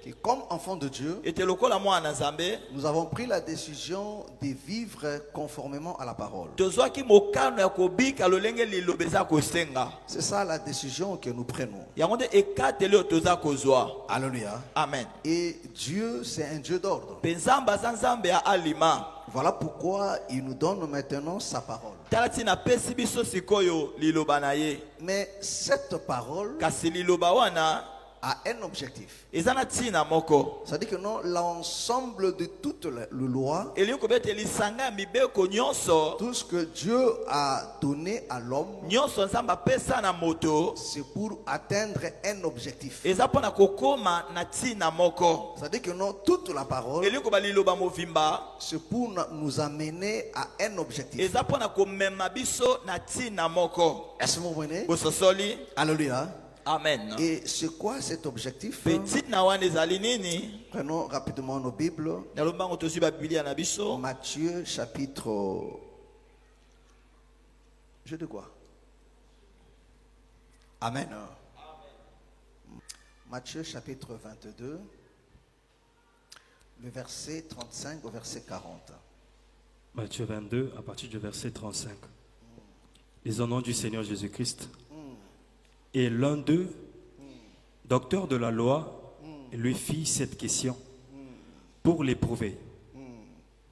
que comme enfants de Dieu, nous avons pris la décision de vivre conformément à la parole. C'est ça la décision que nous prenons. Alléluia. Amen. Et Dieu, c'est un Dieu d'ordre. Voilà pourquoi il nous donne maintenant sa parole. Mais cette parole a un objectif. C'est-à-dire que non, l'ensemble de toute la loi, tout ce que Dieu a donné à l'homme, c'est pour atteindre un objectif. C'est-à-dire que non, toute la parole, c'est pour nous amener à un objectif. Est-ce que vous comprenez? Alléluia. Amen. Et c'est quoi cet objectif? Prenons rapidement nos Bibles. Matthieu chapitre... Je de quoi? Amen. Matthieu chapitre 22, le verset 35 au verset 40. Matthieu 22 à partir du verset 35. Les au nom du Seigneur Jésus-Christ. Et l'un d'eux, docteur de la loi, lui fit cette question pour l'éprouver.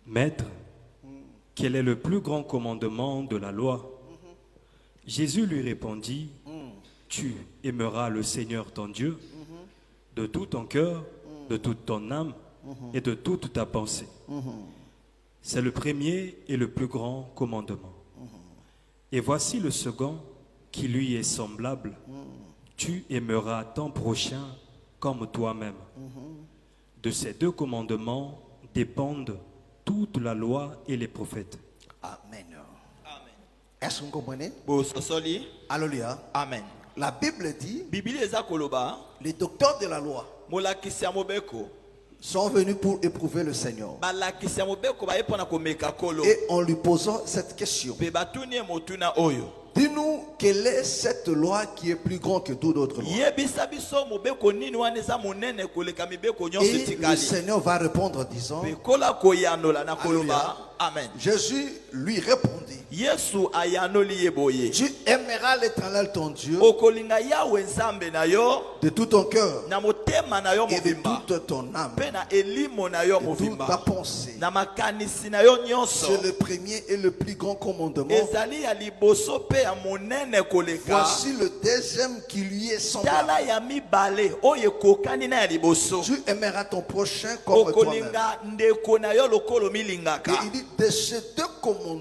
Maître, quel est le plus grand commandement de la loi? Jésus lui répondit, tu aimeras le Seigneur ton Dieu de tout ton cœur, de toute ton âme et de toute ta pensée. C'est le premier et le plus grand commandement. Et voici le second qui lui est semblable. Tu aimeras ton prochain comme toi-même. De ces deux commandements dépendent toute la loi et les prophètes. Amen. Est-ce que vous comprenez? Bososoli. Alléluia. Amen. La Bible dit, Bible ezakoloba, les docteurs de la loi molakisi ya mobeko, sont venus pour éprouver le Seigneur. balakisi ya mobeko baye pona komeka kolo. Et en lui posant cette question, Pe batuni motuna oyo. dis-nous quelle est cette loi qui est plus grande que toute autre loi. Yebisa biso mobeko nini wana eza monene koleka mibeko nyonso Et le tikali. Seigneur va répondre en disant, Pe kola koyanola na koloba. Amen. Jésus lui répondit, Yesu ayanoli yeboye. tu aimeras l'Éternel ton Dieu Okolinga yawe nzambe na yo de tout ton cœur na motema na yo et de mobimba. toute ton âme, Pe na elimo na yo de toute ta mobimba. pensée. Na makanisi na yo nyonso. C'est le premier et le plus grand commandement. Ezali ya liboso pe ya monene koleka. Voici le deuxième qui lui est semblable. Tala ya mibale oyo kokani na ya liboso. Tu aimeras ton prochain comme toi-même. Okolinga ndeko na yo lokolo Et milingaka. il dit, de ces deux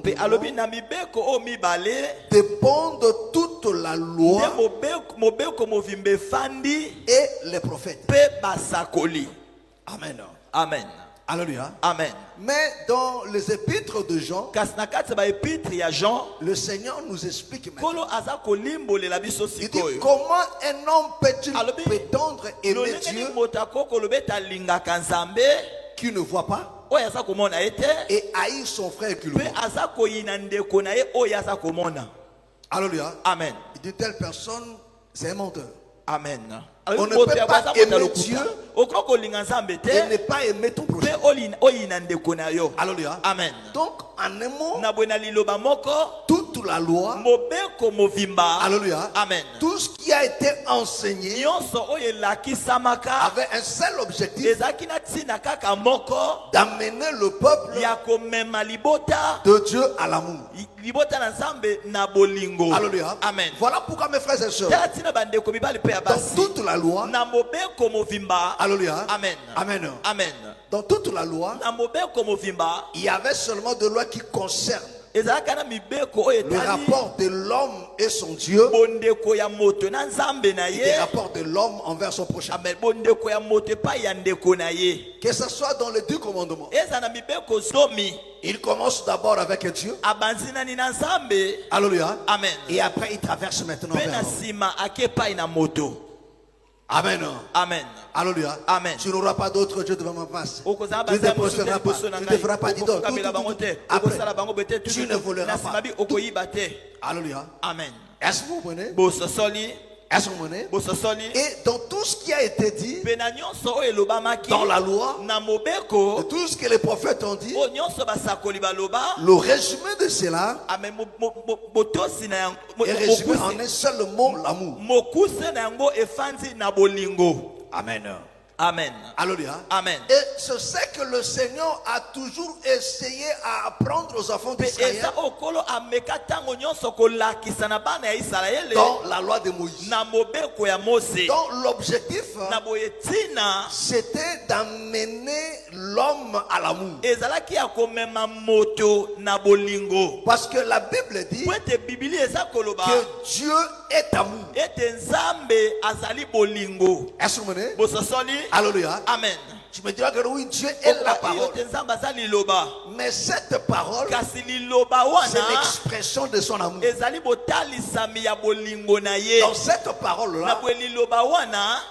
Pe alobi commandements na mibeko o mibale dépendent toute la nde loi mobeko movimbe fandi et les prophètes. pe basakoli. Amen. Amen. Alléluia. Amen. Mais dans les épîtres de Jean, Kasi na kati ba epitre ya Jean, le Seigneur nous explique maintenant. kolo aza kolimbolela biso Il dit, sikoyo. comment un homme peut-il Alobi, prétendre aimer lolenge Dieu ni moto akoko lobeta lingaka nzambe qui ne voit pas oyo aza komona ye te et haïr son frère qui le pe voit? aza koyina ndeko na ye oyo aza komona. Alléluia. Amen. Il dit, telle personne, c'est un menteur. Amen. On ne peut pas aimer Dieu okoko kolinga nzambe et te ne pas aimer ton pe prochain. oyina ndeko na yo. Alléluia. Amen. Donc, en un mot, Na bwena liloba moko toute la loi, mobeko movimba. alléluia, Amen. tout ce qui a été enseigné Nyonso oyo elakisamaka avait un seul objectif, ezalaki na ntina kaka moko d'amener le peuple ya komema libota de Dieu à l'amour. libota na nzambe na bolingo. Alléluia. Amen. Voilà pourquoi mes frères et sœurs, Tala ntina bandeko mibali pe ya dans basi toute la loi, na mobeko movimba. alléluia, Amen. amen. Amen. Dans toute la loi, Na mobeko movimba il y avait seulement des lois qui concernent ezalaka na mibeko oyo le etali rapport de l'homme et son Dieu bondeko ya moto na nzambe na et ye. le rapport de l'homme envers son prochain. Amen. Bondeko ya moto epai ya ndeko na ye. Que ce soit dans les 10 commandements. Eza na mibeko zomi Il commence d'abord avec Dieu. abanzinani na nzambe. Alléluia. Amen. Et après, il traverse maintenant Pe vers na l'homme. nsima ake epai na moto. Amen. Amen. Alléluia. Amen. Tu n'auras pas d'autre Dieu devant ma face. Okozala Tu ne banzela mosusu te prospéreras pas. liboso na Tu ne ngai. feras pas d'idole. Okofukamela bango te. Après, Okosala bango boye te. tu ne voleras Na pas. nsima bi okoyiba te. Alléluia. Amen. Est-ce que vous comprenez? Bososoli. Et dans tout ce qui a été dit dans la loi, de tout ce que les prophètes ont dit, le résumé de cela est résumé en un seul mot, l'amour. Amen. Amen. Alléluia. Amen. Et c'est ce que le Seigneur a toujours essayé à apprendre aux enfants d'Israël dans la loi de Moïse. Donc l'objectif, c'était d'amener l'homme à l'amour. Parce que la Bible dit que Dieu est amour. Est-ce que vous comprenez? Alléluia. Amen. Tu me diras que oui, Dieu est la parole. Mais cette parole, c'est l'expression de son amour. Dans cette parole-là,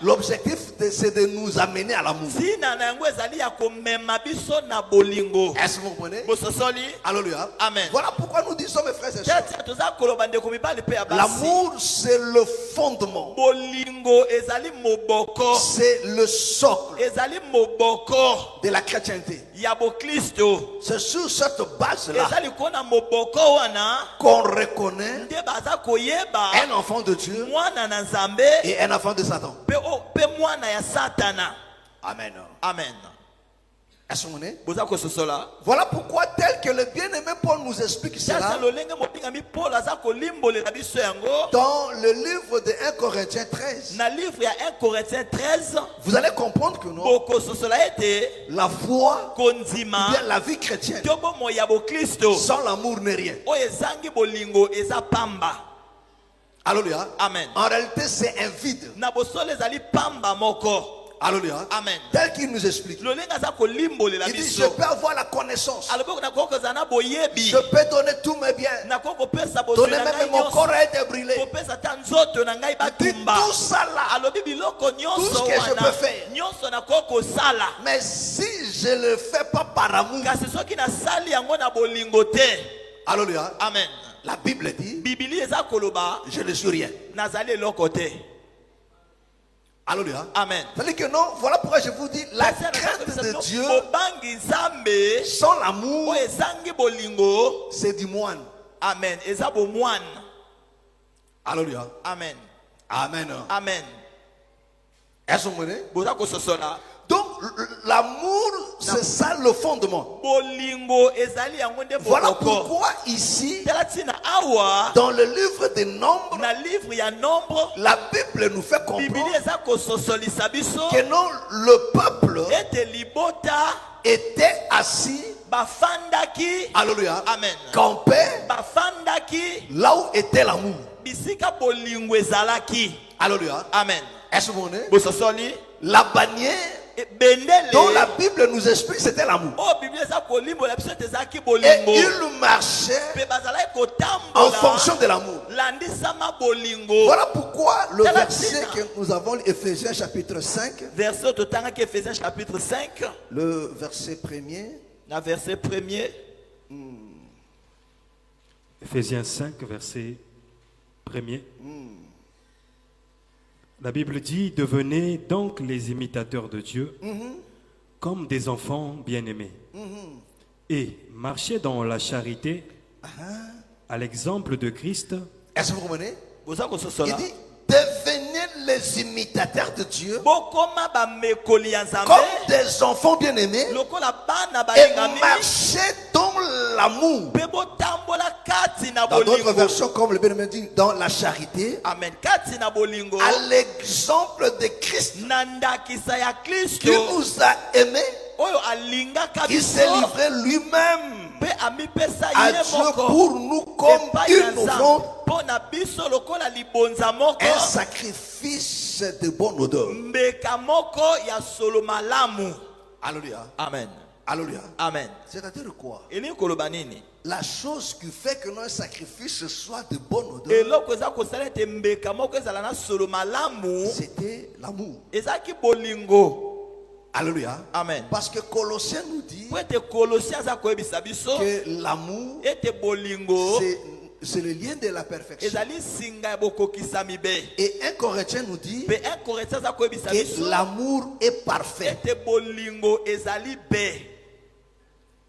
l'objectif, c'est de nous amener à l'amour. Est-ce que vous comprenez? Alléluia. Amen. Voilà pourquoi nous disons, mes frères et sœurs, l'amour, c'est le fondement. C'est le socle de la chrétienté. C'est sur cette base-là qu'on reconnaît un enfant de Dieu et un enfant de Satan. Amen. Amen. Est-ce que vous comprenez? Voilà pourquoi, tel que le bien-aimé Paul nous explique cela dans le livre de 1 Corinthiens 13, vous allez comprendre que non, la foi ou bien la vie chrétienne sans l'amour n'est rien. Alléluia. Amen. En réalité, c'est un vide. Alléluia. Amen. Tel qu'il nous explique. Il dit, je peux avoir la connaissance. Je peux donner tous mes biens. Donner même mon corps a été brûlé. Il dit, tout ça là, tout ce que je peux faire. Mais si je ne le fais pas par amour. Alléluia. Amen. La Bible dit, je ne suis rien. Alléluia. Amen. C'est-à-dire que non, voilà pourquoi je vous dis, la crainte de Dieu sans l'amour, c'est du moine. Amen. Alléluia. Amen. Amen. Amen. Est-ce que vous comprenez? Donc l'amour, c'est ça le fondement. Voilà pourquoi ici, dans le livre des Nombres, la Bible nous fait comprendre que non, le peuple était assis, alléluia, Amen. campé, là où était l'amour. Alléluia. Amen. Est-ce que vous comprenez? La bannière dont la Bible nous explique, c'était l'amour. Et il marchait en fonction de l'amour. Voilà pourquoi le verset que nous avons, Ephésiens chapitre 5, le verset premier. Ephésiens 5, verset 1er. La Bible dit, devenez donc les imitateurs de Dieu comme des enfants bien-aimés et marchez dans la charité à l'exemple de Christ. Est-ce que vous comprenez? Il dit, devenez les imitateurs de Dieu comme des enfants bien-aimés et marchez dans l'amour. Dans d'autres versions, comme le bien-aimé dit, dans la charité, Amen. à l'exemple de Christ qui nous a aimés, qui s'est livré lui-même à Dieu pour nous comme il nous faut un sacrifice de bonne odeur. Alléluia. Amen. Alléluia. Amen. C'est-à-dire quoi? La chose qui fait que notre sacrifice soit de bonne odeur, c'était l'amour. Alléluia. Amen. Parce que Colossiens nous dit que l'amour, c'est le lien de la perfection. Et 1 Corinthiens nous dit que l'amour est parfait.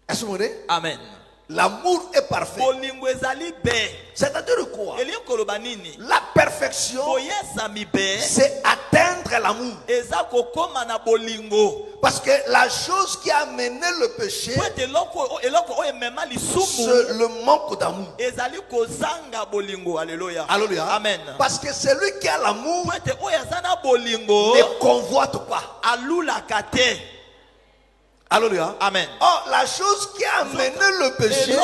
Est-ce que vous voyez? Amen. L'amour est parfait. C'est-à-dire quoi? La perfection, c'est atteindre l'amour. Parce que la chose qui a mené le péché, c'est le manque d'amour. Alléluia. Alléluia. Amen. Parce que celui qui a l'amour ne convoite pas. Alléluia. Amen. Oh, la chose qui a mené le péché,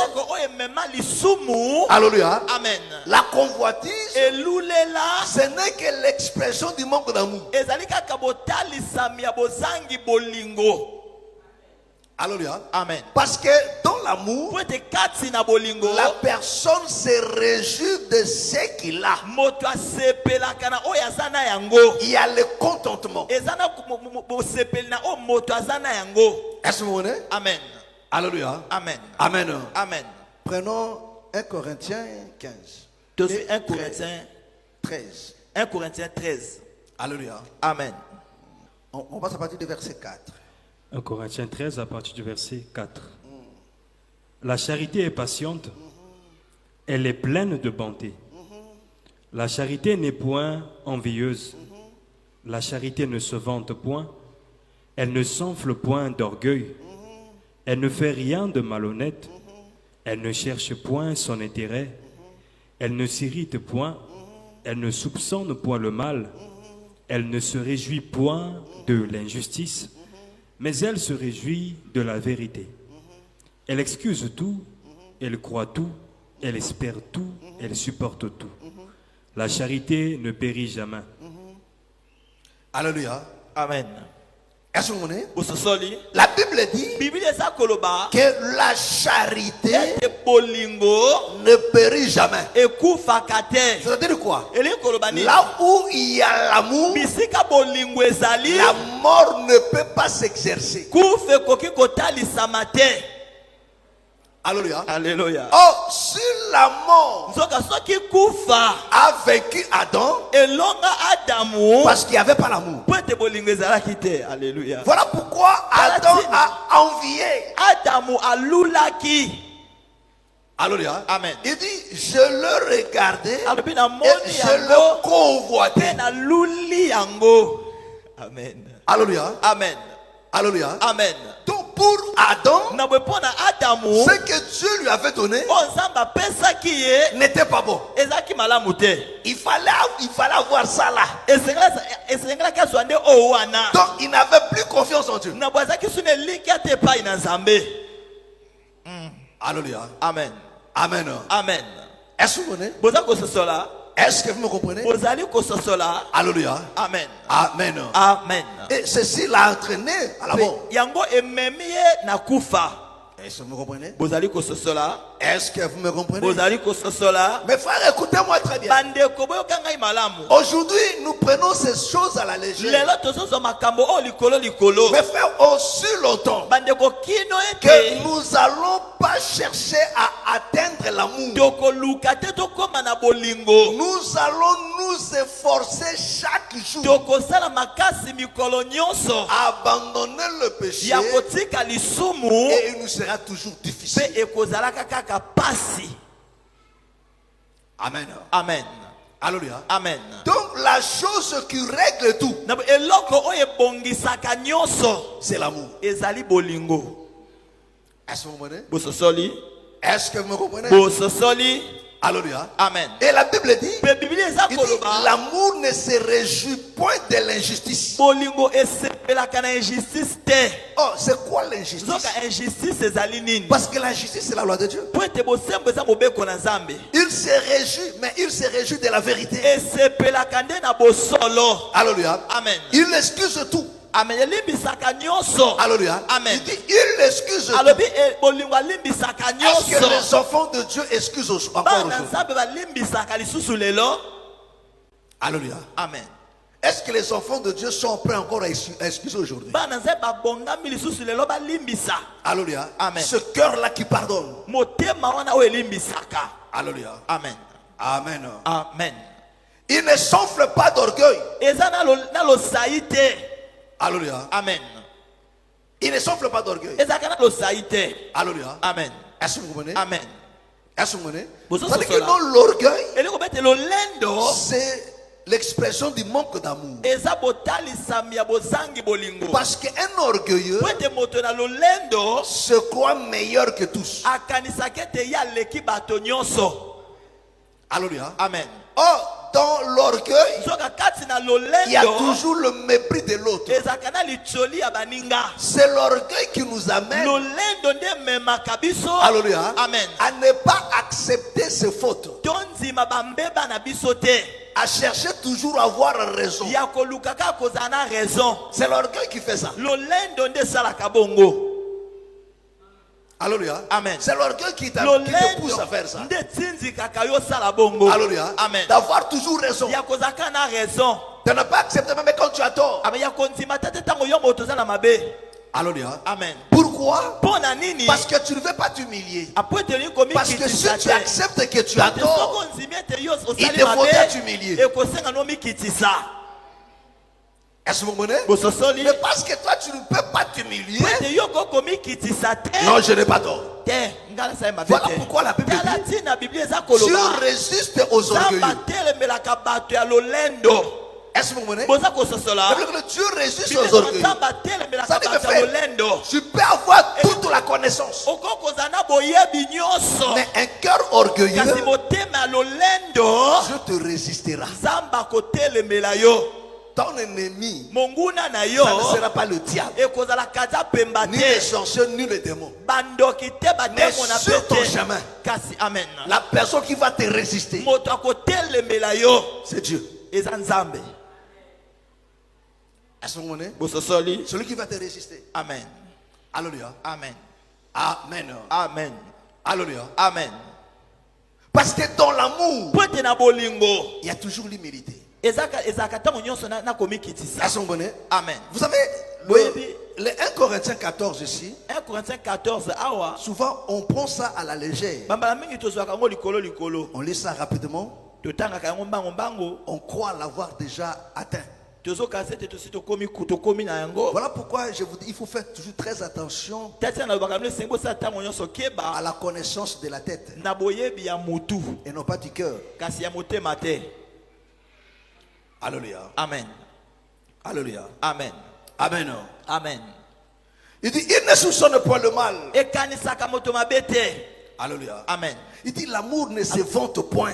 alléluia, amen, la convoitise, ce n'est que l'expression du manque d'amour. Alléluia. Amen. Parce que dans l'amour, la personne se réjouit de ce qu'il a. Il y a le contentement. Est-ce que vous voyez? Amen. Alléluia. Amen. Amen. Amen. Prenons 1 Corinthiens 15. 1 Corinthiens 13. 1 Corinthiens 13. Alléluia. Amen. On passe à partir du verset 4. 1 Corinthiens 13 à partir du verset 4. La charité est patiente, elle est pleine de bonté. La charité n'est point envieuse, la charité ne se vante point, elle ne s'enfle point d'orgueil, elle ne fait rien de malhonnête, elle ne cherche point son intérêt, elle ne s'irrite point, elle ne soupçonne point le mal, elle ne se réjouit point de l'injustice, mais elle se réjouit de la vérité. Elle excuse tout, elle croit tout, elle espère tout, elle supporte tout. La charité ne périt jamais. Alléluia. Amen. Est-ce que vous voyez? La Bible dit que la charité ne périt jamais. C'est-à-dire quoi? Là où il y a l'amour, la mort ne peut pas s'exercer. Alléluia. Alléluia. Oh, si la mort a vaincu Adam, parce qu'il n'y avait pas l'amour. Alléluia. Voilà pourquoi Adam a envié. Alléluia. Amen. Il dit, je le regardais et je le convoitais. Amen. Alléluia. Amen. Alléluia. Amen. Donc pour Adam, ce que Dieu lui avait donné n'était pas bon. Il fallait avoir ça là. Donc il n'avait plus confiance en Dieu. Alléluia. Amen. Amen. Amen. Est-ce que vous comprenez? Est-ce que vous me comprenez? Alléluia. Amen. Amen. Amen. Et ceci l'a entraîné à la mort. Est-ce que vous me comprenez? Est-ce que vous me comprenez? Mes frères, écoutez-moi très bien. Aujourd'hui, nous prenons ces choses à la légère. Mes frères, aussi longtemps que nous n'allons pas chercher à atteindre l'amour, nous allons nous efforcer chaque jour à abandonner le péché et il nous sera toujours difficile. Amen. Amen. Alléluia. Amen. Donc la chose qui règle tout, c'est l'amour. Est-ce que vous comprenez? Est-ce que vous me comprenez? Alléluia. Amen. Et la Bible dit, l'amour ne se réjouit point de l'injustice. Oh, c'est quoi l'injustice? Parce que l'injustice, c'est la loi de Dieu. Il se réjouit, mais il se réjouit de la vérité. Alléluia. Amen. Il excuse tout. Alléluia. Amen. Il dit, il excuse tout. Est-ce que les enfants de Dieu excusent encore aujourd'hui? Alléluia. Amen. Est-ce que les enfants de Dieu sont prêts encore à excuser aujourd'hui? Alléluia. Amen. Ce cœur-là qui pardonne. Alléluia. Amen. Amen. Amen. Il ne s'enfle pas d'orgueil. Alléluia. Amen. Il ne s'enfle pas d'orgueil. Alléluia. Amen. Est-ce que vous comprenez? Amen. Est-ce que vous comprenez? C'est-à-dire que non, l'orgueil, c'est l'expression du manque d'amour. Parce qu'un orgueilleux se croit meilleur que tous. Alléluia. Amen. Or, dans l'orgueil, il y a toujours le mépris de l'autre. C'est l'orgueil qui nous amène, alléluia, Amen, à ne pas accepter ses fautes, à chercher toujours à avoir raison. C'est l'orgueil qui fait ça. Alléluia. Amen. C'est l'orgueil qui te pousse à faire ça. Alléluia. Amen. D'avoir toujours raison. De ne pas accepter même quand tu as tort. Alléluia. Amen. Pourquoi? Parce que tu ne veux pas t'humilier. Parce que si tu acceptes que tu as tort, il te faudra t'humilier. Est-ce que vous comprenez? Mais parce que toi tu ne peux pas t'humilier. Non, je n'ai pas tort. Voilà pourquoi la Bible dit: tu résistes aux orgueilleux. Est-ce que vous comprenez? Dieu résiste aux orgueilleux. Ça dit que tu peux avoir toute la connaissance, mais un cœur orgueilleux, Dieu te résistera. Ton ennemi, ça ne sera pas le diable, ni les sorciers, ni les démons, mais sur ton chemin, la personne qui va te résister, c'est Dieu. Est-ce que vous comprenez? Celui qui va te résister. Amen. Alléluia. Amen. Amen. Amen. Alléluia. Amen. Parce que dans l'amour, il y a toujours l'humilité. Est-ce que vous comprenez? Amen. Vous savez, le 1 Corinthiens 14 ici, 1 Corinthiens 14, souvent on prend ça à la légère. On lit ça rapidement. On croit l'avoir déjà atteint. Voilà pourquoi je vous dis, il faut faire toujours très attention à la connaissance de la tête et non pas du cœur. Alléluia. Amen. Alléluia. Amen. Amen. Amen. Il dit, il ne soupçonne point le mal. Alléluia. Amen. Il dit, l'amour ne se vante point.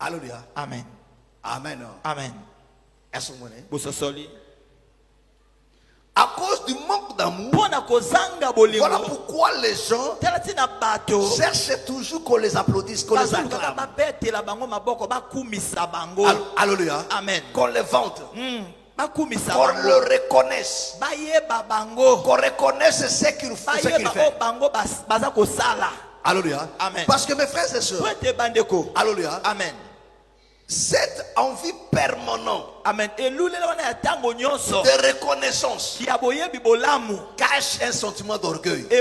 Alléluia. Amen. Amen. Amen. Est-ce que vous comprenez? À cause du manque d'amour, voilà pourquoi les gens cherchent toujours qu'on les applaudisse, qu'on les acclame. Alléluia. Amen. Qu'on les vante. Qu'on le reconnaisse. Qu'on reconnaisse ce qu'il fait. Alléluia. Amen. Parce que mes frères et sœurs, alléluia. Amen. Cette envie permanente, Amen, de reconnaissance, cache un sentiment d'orgueil qui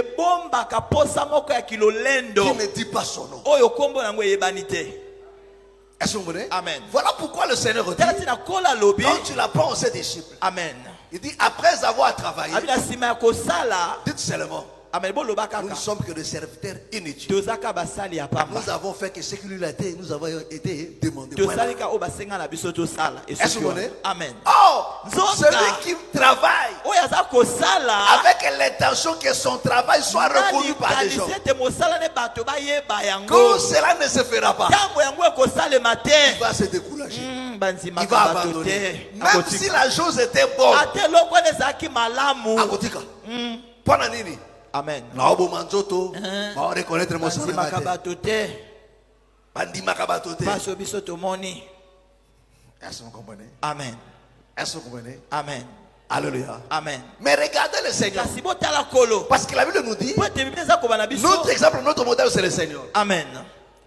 ne dit pas son nom. Est-ce que vous comprenez? Amen. Voilà pourquoi le Seigneur dit, quand tu l'apprends à ses disciples, Amen, il dit, après avoir travaillé, dites seulement, nous ne sommes que des serviteurs inutiles. Nous avons fait que ce qui lui a été, nous avons été demandés. Est-ce que vous comprenez? Amen. Oh, celui qui travaille avec l'intention que son travail soit reconnu par les gens, quand cela ne se fera pas, il va se décourager. Il va abandonner. Même si la chose était bonne. Amen. Reconnaître mon salut. Est-ce que vous comprenez? Amen. Est-ce que vous comprenez? Amen. Alléluia. Amen. Mais regardez le Seigneur. Parce que la Bible nous dit, notre exemple, notre modèle, c'est le Seigneur. Amen.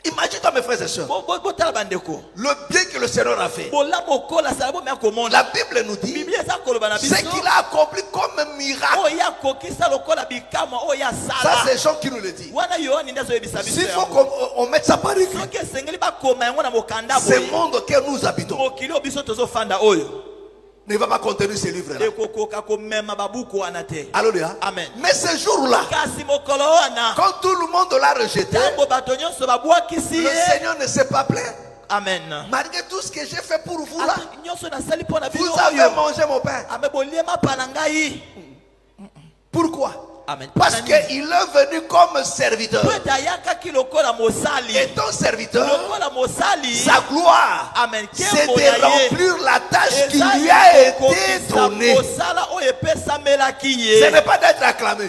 Imagine-toi mes frères et sœurs. Le bien que le Seigneur a fait. La Bible nous dit ce qu'il a accompli comme un miracle. Ça c'est les gens qui nous le disent. S'il faut qu'on mette ça par écrit. Ce monde auquel nous habitons ne va pas contenir ces livres-là. Alléluia. Amen. Mais ce jour-là, quand tout le monde l'a rejeté, le Seigneur ne s'est pas plaint. Amen. Malgré tout ce que j'ai fait pour vous là, vous avez mangé mon pain. Pourquoi? Amen. Parce qu'il est venu comme serviteur. Et ton serviteur, sa gloire, c'est de remplir la tâche qui lui a été donnée. Ce n'est pas d'être acclamé.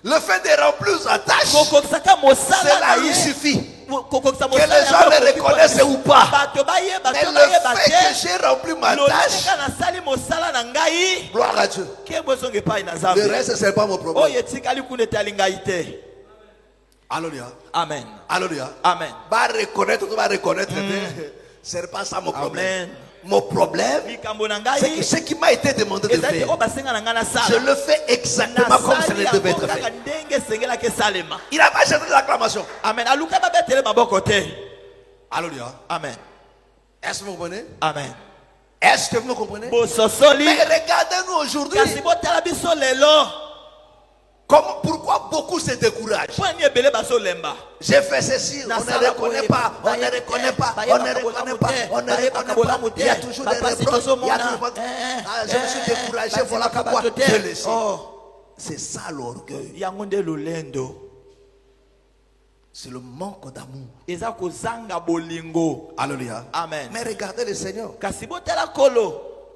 Le fait de remplir sa tâche, cela lui suffit. Que les gens le reconnaissent ou pas. Mais le fait que j'ai rempli ma tâche, gloire à Dieu. Le reste, ce n'est pas mon problème. Alléluia. Amen. Alléluia. Amen. Va reconnaître, tu vas reconnaître. Ce n'est pas ça mon problème. Mon problème, c'est que ce qui m'a été demandé de faire, je le fais exactement comme ça devait être fait. Il n'a pas cherché l'acclamation. Amen. Alléluia. Amen. Est-ce que vous comprenez? Amen. Est-ce que vous me comprenez? Mais regardez-nous aujourd'hui. Pourquoi beaucoup se découragent? J'ai fait ceci, on ne reconnaît pas, on ne reconnaît pas, on ne reconnaît pas, on ne reconnaît pas. Il y a toujours des reproches. Je me suis découragé, voilà pourquoi je le sais. C'est ça l'orgueil. C'est le manque d'amour. Alléluia. Amen. Mais regardez le Seigneur.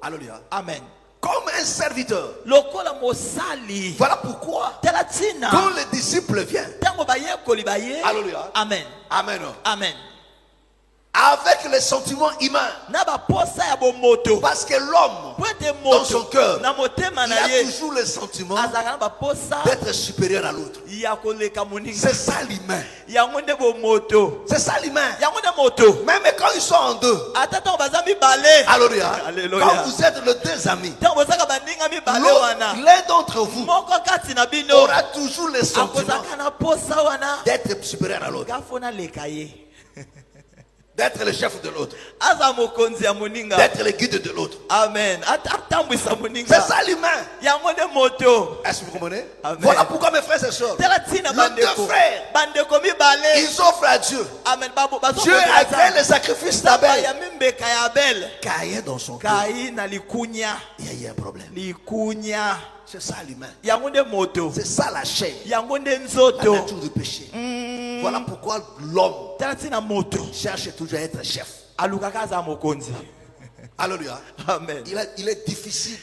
Alléluia. Amen. Comme un serviteur. Voilà pourquoi quand les disciples viennent, alléluia, amen, amen, amen, avec les sentiments humains, parce que l'homme dans son cœur, il a toujours le sentiment d'être supérieur à l'autre. C'est ça l'humain. C'est ça l'humain. Même quand ils sont en deux, alléluia, quand vous êtes les deux amis, l'un d'entre vous aura toujours le sentiment d'être supérieur à l'autre, d'être le chef de l'autre, d'être le guide de l'autre. Amen. C'est ça l'humain. Est-ce que vous comprenez? Amen. Voilà pourquoi mes frères et sœurs, nos deux frères, ils offrent à Dieu. Dieu a créé le sacrifice d'Abel. Caïn dans son cœur, il y a eu un problème. C'est ça l'humain. C'est ça la chair, la nature du péché. Voilà pourquoi l'homme cherche toujours à être chef. Alléluia. Amen. Il est difficile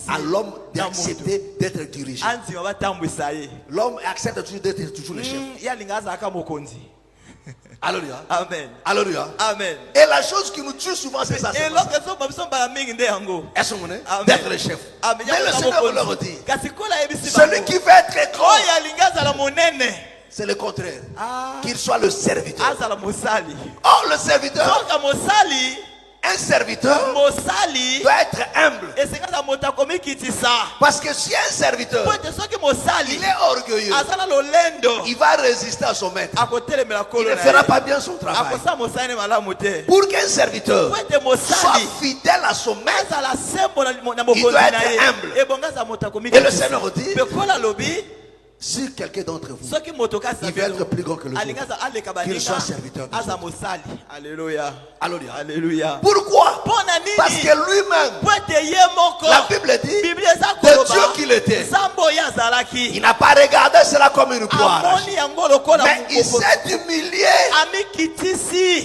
à l'homme d'accepter d'être dirigé. L'homme accepte toujours d'être toujours le chef. Alléluia. Amen. Alléluia. Amen. Et la chose qui nous tue souvent, c'est ça. Est-ce que vous comprenez? D'être le chef. Mais le Seigneur leur dit, celui qui veut être grand, c'est le contraire. Qu'il soit le serviteur. Oh, le serviteur. Un serviteur doit être humble. Parce que si un serviteur il est orgueilleux, il va résister à son maître. Il ne fera pas bien son travail. Pour qu'un serviteur soit fidèle à son maître, il doit être humble. Et le Seigneur dit, si quelqu'un d'entre vous il veut être plus grand que le autre, qu'il soit serviteur de Dieu. Alléluia. Alléluia. Alléluia. Pourquoi? Parce que lui-même, la Bible dit, de Dieu qu'il était, il n'a pas regardé cela comme une gloire, mais il s'est humilié.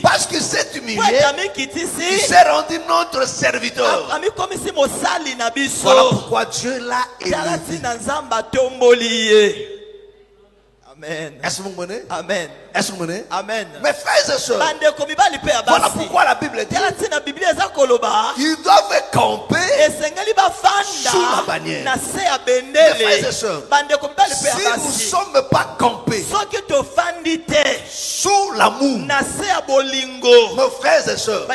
Parce qu'il s'est humilié, il s'est rendu notre serviteur. Voilà pourquoi Dieu l'a élevé. Amen. Est-ce que vous comprenez? Amen. Est-ce que vous comprenez? Amen. Mes frères et sœurs, voilà pourquoi la Bible dit ils doivent camper sous la bannière. Mes frères et sœurs, si nous ne sommes pas campés sous l'amour, mes frères et sœurs,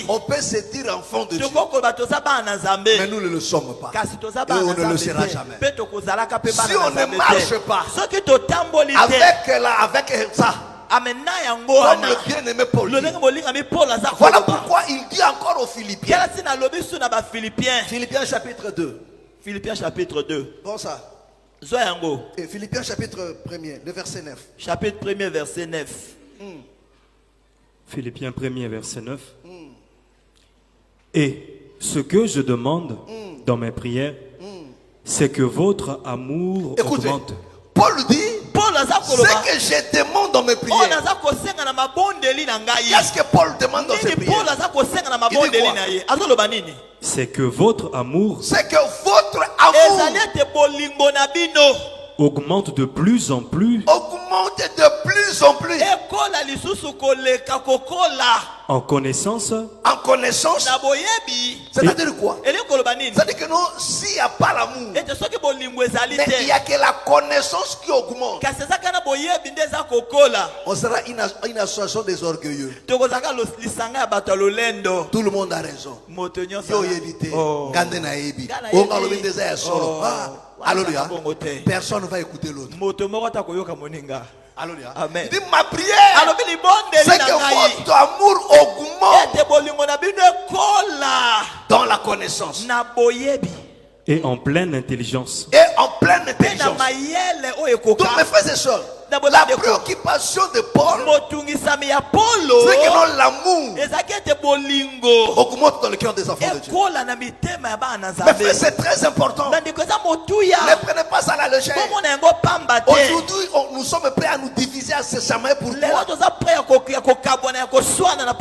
on peut se dire enfant de Dieu, mais nous ne le sommes pas. Et on ne le sera jamais. Si on ne marche pas avec ça, comme le bien-aimé Paul dit, voilà pourquoi il dit encore aux Philippiens. Philippiens chapitre 2. Philippiens chapitre 2. Bon ça. Et Philippiens chapitre 1er, le verset 9. Chapitre 1er, verset 9. Philippiens 1er, verset 9. Et ce que je demande dans mes prières, c'est que votre amour augmente. Paul dit, ce que je demande dans mes prières. Qu'est-ce que Paul demande dans ses prières? Il dit quoi? C'est que votre amour augmente de plus en plus. Augmente de plus en plus. En connaissance. En connaissance. C'est-à-dire quoi? C'est-à-dire que non, s'il n'y a pas l'amour, mais il n'y a que la connaissance qui augmente. On sera une association des orgueilleux. Tout le monde a raison. Alléluia. Personne ne va écouter l'autre. Alléluia. Amen. Il dit ma prière, c'est que votre amour augmente dans la connaissance et en pleine intelligence. Et en pleine intelligence. Donc mes frères et sœurs, la préoccupation de Paul, c'est que non, l'amour augmente dans le cœur des enfants de Dieu. Mais frère, c'est très important. Ne prenez pas ça à la légère. Aujourd'hui, nous sommes prêts à nous diviser incessamment. Pourquoi?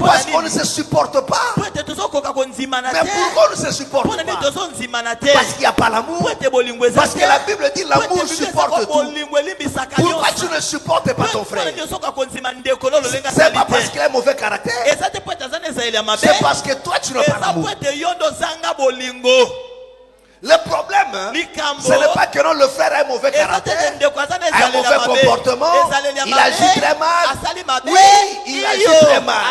Parce qu'on ne se supporte pas. Mais pourquoi on ne se supporte pas? Parce qu'il n'y a pas l'amour. Parce que la Bible dit l'amour supporte tout. Pourquoi tu ne supportes pas ton frère? C'est pas parce qu'il a un mauvais caractère. C'est parce que toi tu n'as pas l'amour. Le problème, ce n'est pas que non, le frère a un mauvais caractère, a un mauvais comportement, il agit très mal. Oui, il agit très mal.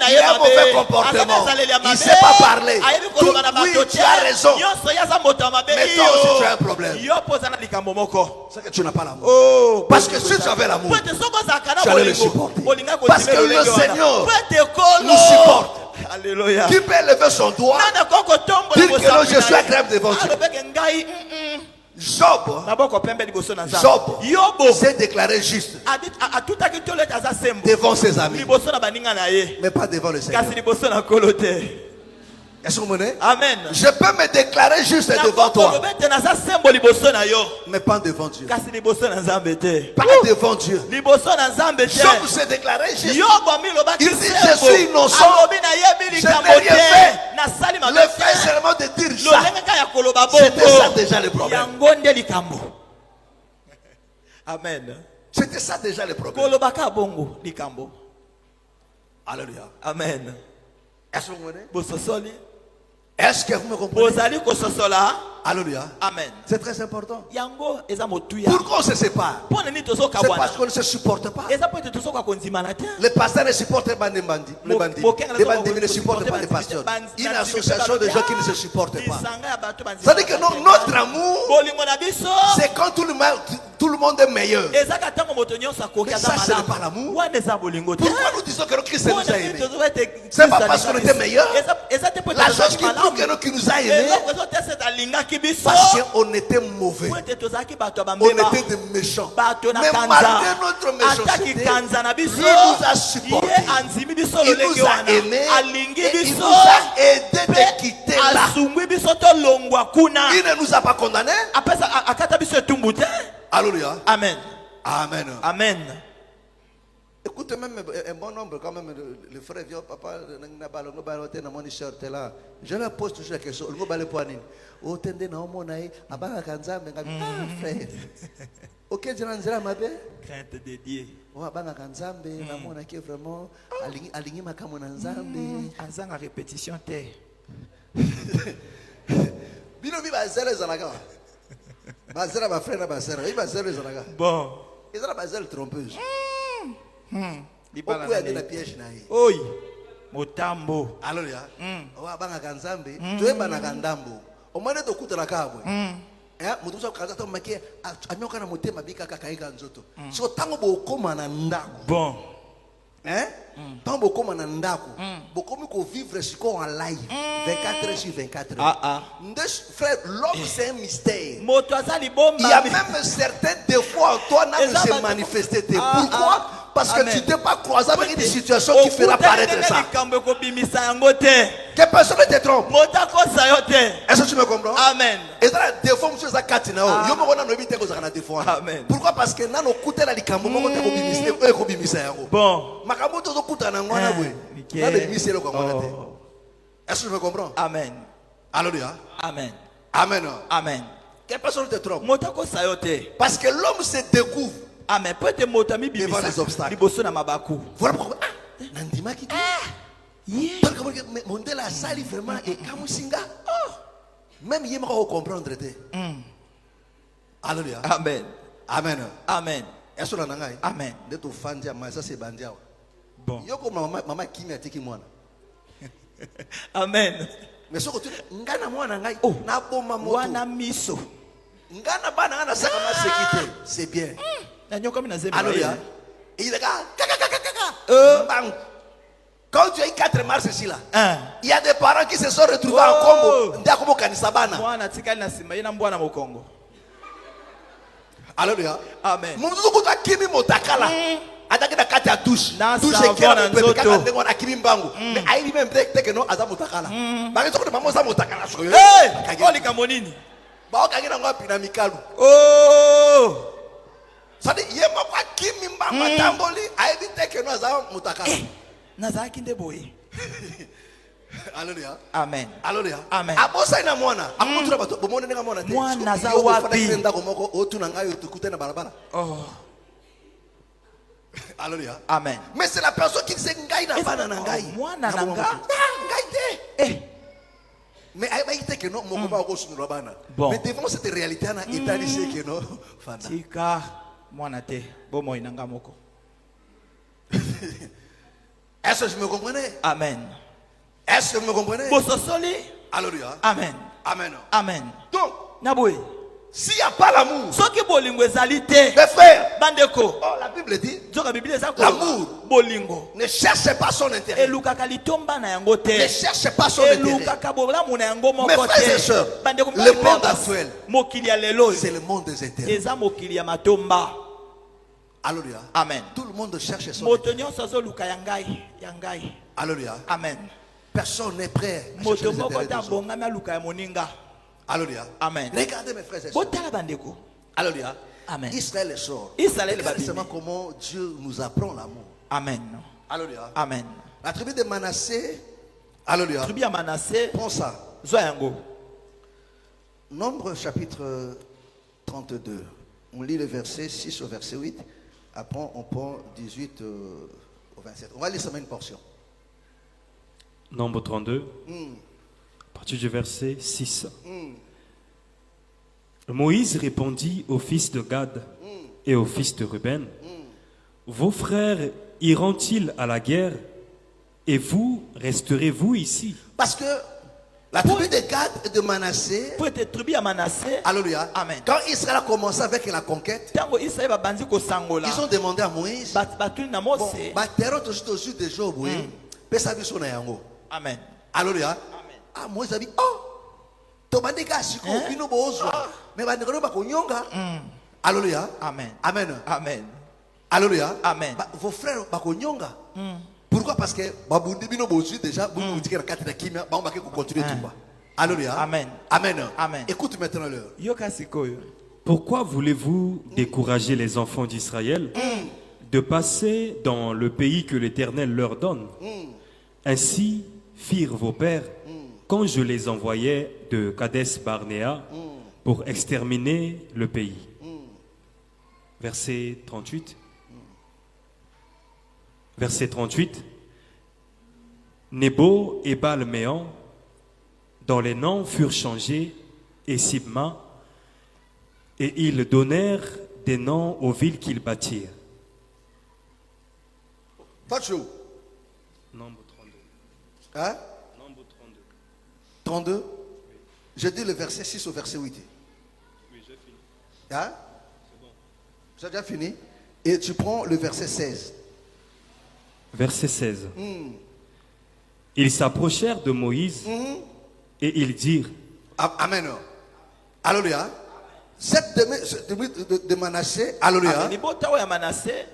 Il a un mauvais comportement. Il ne sait pas parler. Oui, tu as raison. Mais toi aussi tu as un problème. C'est que tu n'as pas l'amour. Parce que si tu avais l'amour, tu allais le supporter. Parce que le Seigneur nous supporte. Alléluia. Qui peut lever son doigt, dire que non, je suis agréable devant Dieu. Job s'est déclaré juste devant ses amis, mais pas devant le Seigneur. Est-ce que vous comprenez? Amen. Je peux me déclarer juste devant toi, mais pas devant Dieu. Pas devant Dieu. Job s'est déclaré juste. Il dit je suis innocent, je n'ai rien fait. Le fait seulement de dire ça, c'était ça déjà le problème. Amen. C'était ça déjà le problème. Alléluia. Amen. Est-ce que vous comprenez? Est-ce que vous me comprenez? Alléluia. Amen. C'est très important. Pourquoi on se sépare? C'est parce qu'on ne se supporte pas. Les pasteurs ne supportent pas les bandits. Les bandits ne supportent pas les pasteurs. Une association de gens qui ne se supportent pas. Ça veut dire que notre amour, c'est quand tout le monde est meilleur. Mais ça, ce n'est pas l'amour. Pourquoi nous disons que le Christ nous a aimés? Ce n'est pas parce qu'on était meilleur. La chose qui prouve que qui nous a aimés, parce qu'on était mauvais, on était des méchants. Mais malgré notre méchanceté, Dieu nous a supportés, il nous a aimés et il nous a aidés de quitter là. Il ne nous a pas condamnés. Alléluia. Amen. Amen. Amen. Écoute, même un bon nombre, quand même, le frère vient, papa, je leur pose toujours la question. Oh, tende na omonae, abanga kanzambe, frère. Ok, je n'en ma belle. Crainte de Dieu. Oh, abanga kanzambe, na mona qui vraiment, aligné ma kamona nzambe. Azanga répétition te. Bino bi bazela zanaga. Bazela ma frère na bazela, il bazela zanaga. Bon. Ils ont la bazela trompeuse. Beaucoup a de la piège naïe. Oi. Motambo. Alléluia. Oh, abanga kanzambe, tu es banagandambo. Au moins de kuta na kabwe. Mutusa kaza to make anyoka na motema bika kakaika nzoto. So tango bokoma na ndako. Bon. Tango bokoma na ndako. Bokomi ko vivre siko en live 24 heures sur 24 heures. Frère, l'homme c'est un mystère. Il y a même certains défauts en toi n'a pas se manifester. Pourquoi? Parce que tu ne t'es pas croisé avec des situations qui feront apparaître ça. Que personne ne te trompe. Est-ce que tu me comprends? Amen. Et ça, la défaut, monsieur Zakatina. Amen. Pourquoi? Parce que nous écoutons la likambo, nous écoutons bon. Est-ce que tu me comprends? Amen. Alléluia. Amen. Amen. Amen. Que personne ne te trompe. Parce que l'homme se découvre. Amen. Devant les obstacles. Voilà pourquoi. Nandima qui dit. Mondela sali vraiment et kamusinga. Même yéma va comprendre. Alléluia. Amen. Amen. Amen. Est-ce que nangai? Amen. De tout fandia, mais ça c'est bandia. Bon. Yoko maman qui m'a tiki moi. Amen. Mais ce que tu ngana mwana ngai. Oh. Na boma moto. Wana miso. Ngana bana ngana saka ma sécurité. C'est bien. Alléluia. Il est quand tu as eu 4 mars ici là, il y a des parents qui se sont retrouvés en combo. Ndakomo kanisabana. Alléluia. Amen. Mungu kuta kimi motakala. Ataki na kati ya douche. Douche ekela pepe kaka ndengo na kimi mbangu. Mais ayi même teke no aza motakala. Ba ngi sokota mamo za motakala sho. Eh! Olika monini. Ba okangi na ngwa pina mikalu. Oh! Sadi yema kwa kimi mbangu tamboli ayi teke no aza motakala. Nazaki ndeboye. Alléluia. Amen. Alléluia. Amen. Abosa ina mwana. Akutura bato bomone nga mwana te. Mwana za wapi? Nenda komoko otuna ngayo tukutana barabara. Oh. Alléluia. Amen. Mais c'est la personne qui dit ngai na bana na ngai. Mwana na nga. Ngai te. Mais ayi ba ite que non moko ba ko sunura bana. Mais devant cette réalité na italisé que non fanda. Tika mwana te. Bomo inanga moko. Est-ce que je me comprenez? Amen. Est-ce que vous me comprenez? Alléluia. Amen. Amen. Amen. Donc, Naboué. s'il n'y a pas l'amour, mes frères, Bandeko. Oh, la Bible dit l'amour ne cherche pas son intérêt. Ne cherche pas son intérêt. Mes frères et sœurs, le monde actuel, c'est le monde des intérêts. Alléluia. Amen. Tout le monde cherche son intérêt. Alléluia. Amen. Personne n'est prêt à chercher les intérêts des autres. Alléluia. Amen. Regardez mes frères et sœurs. Alléluia. Amen. Israël est sort. Regardez seulement comment Dieu nous apprend l'amour. Amen. Alléluia. Amen. La tribu de Manassé. Alléluia. Tribu de Manassé. Prends ça. Zoyango. Nombre chapitre 32. On lit le verset 6 au verset 8. Après on prend 18 au 27. On va lire seulement une portion. Nombre 32. À partir du verset 6. Moïse répondit aux fils de Gad et aux fils de Ruben, vos frères iront-ils à la guerre et vous resterez-vous ici? Parce que la tribu de Gad et de Manassé, alléluia. Amen. Quand Israël a commencé avec la conquête, ils ont demandé à Moïse, Amen. Alléluia. Ah, Moïse a dit, oh, alléluia. Amen. Amen. Amen. Alléluia. Amen. Vos frères, pourquoi? Parce que déjà, alléluia. Amen. Amen. Amen. Écoute maintenant l'heure. Pourquoi voulez-vous décourager les enfants d'Israël? de passer dans le pays que l'Éternel leur donne. Ainsi firent vos pères quand je les envoyais de Kadès Barnéa pour exterminer le pays. Verset 38. Verset 38. Nebo et Baal-Méon, dont les noms furent changés, et Sibma, et ils donnèrent des noms aux villes qu'ils bâtirent. Nombre 32. Hein? Nombre 32. 32? Je dis le verset 6 au verset 8. Oui, j'ai fini. Hein? C'est bon. J'ai déjà fini. Et tu prends le verset 16. Verset 16. Ils s'approchèrent de Moïse et ils dirent. Amen. Alléluia. Cette de Manassé, alléluia.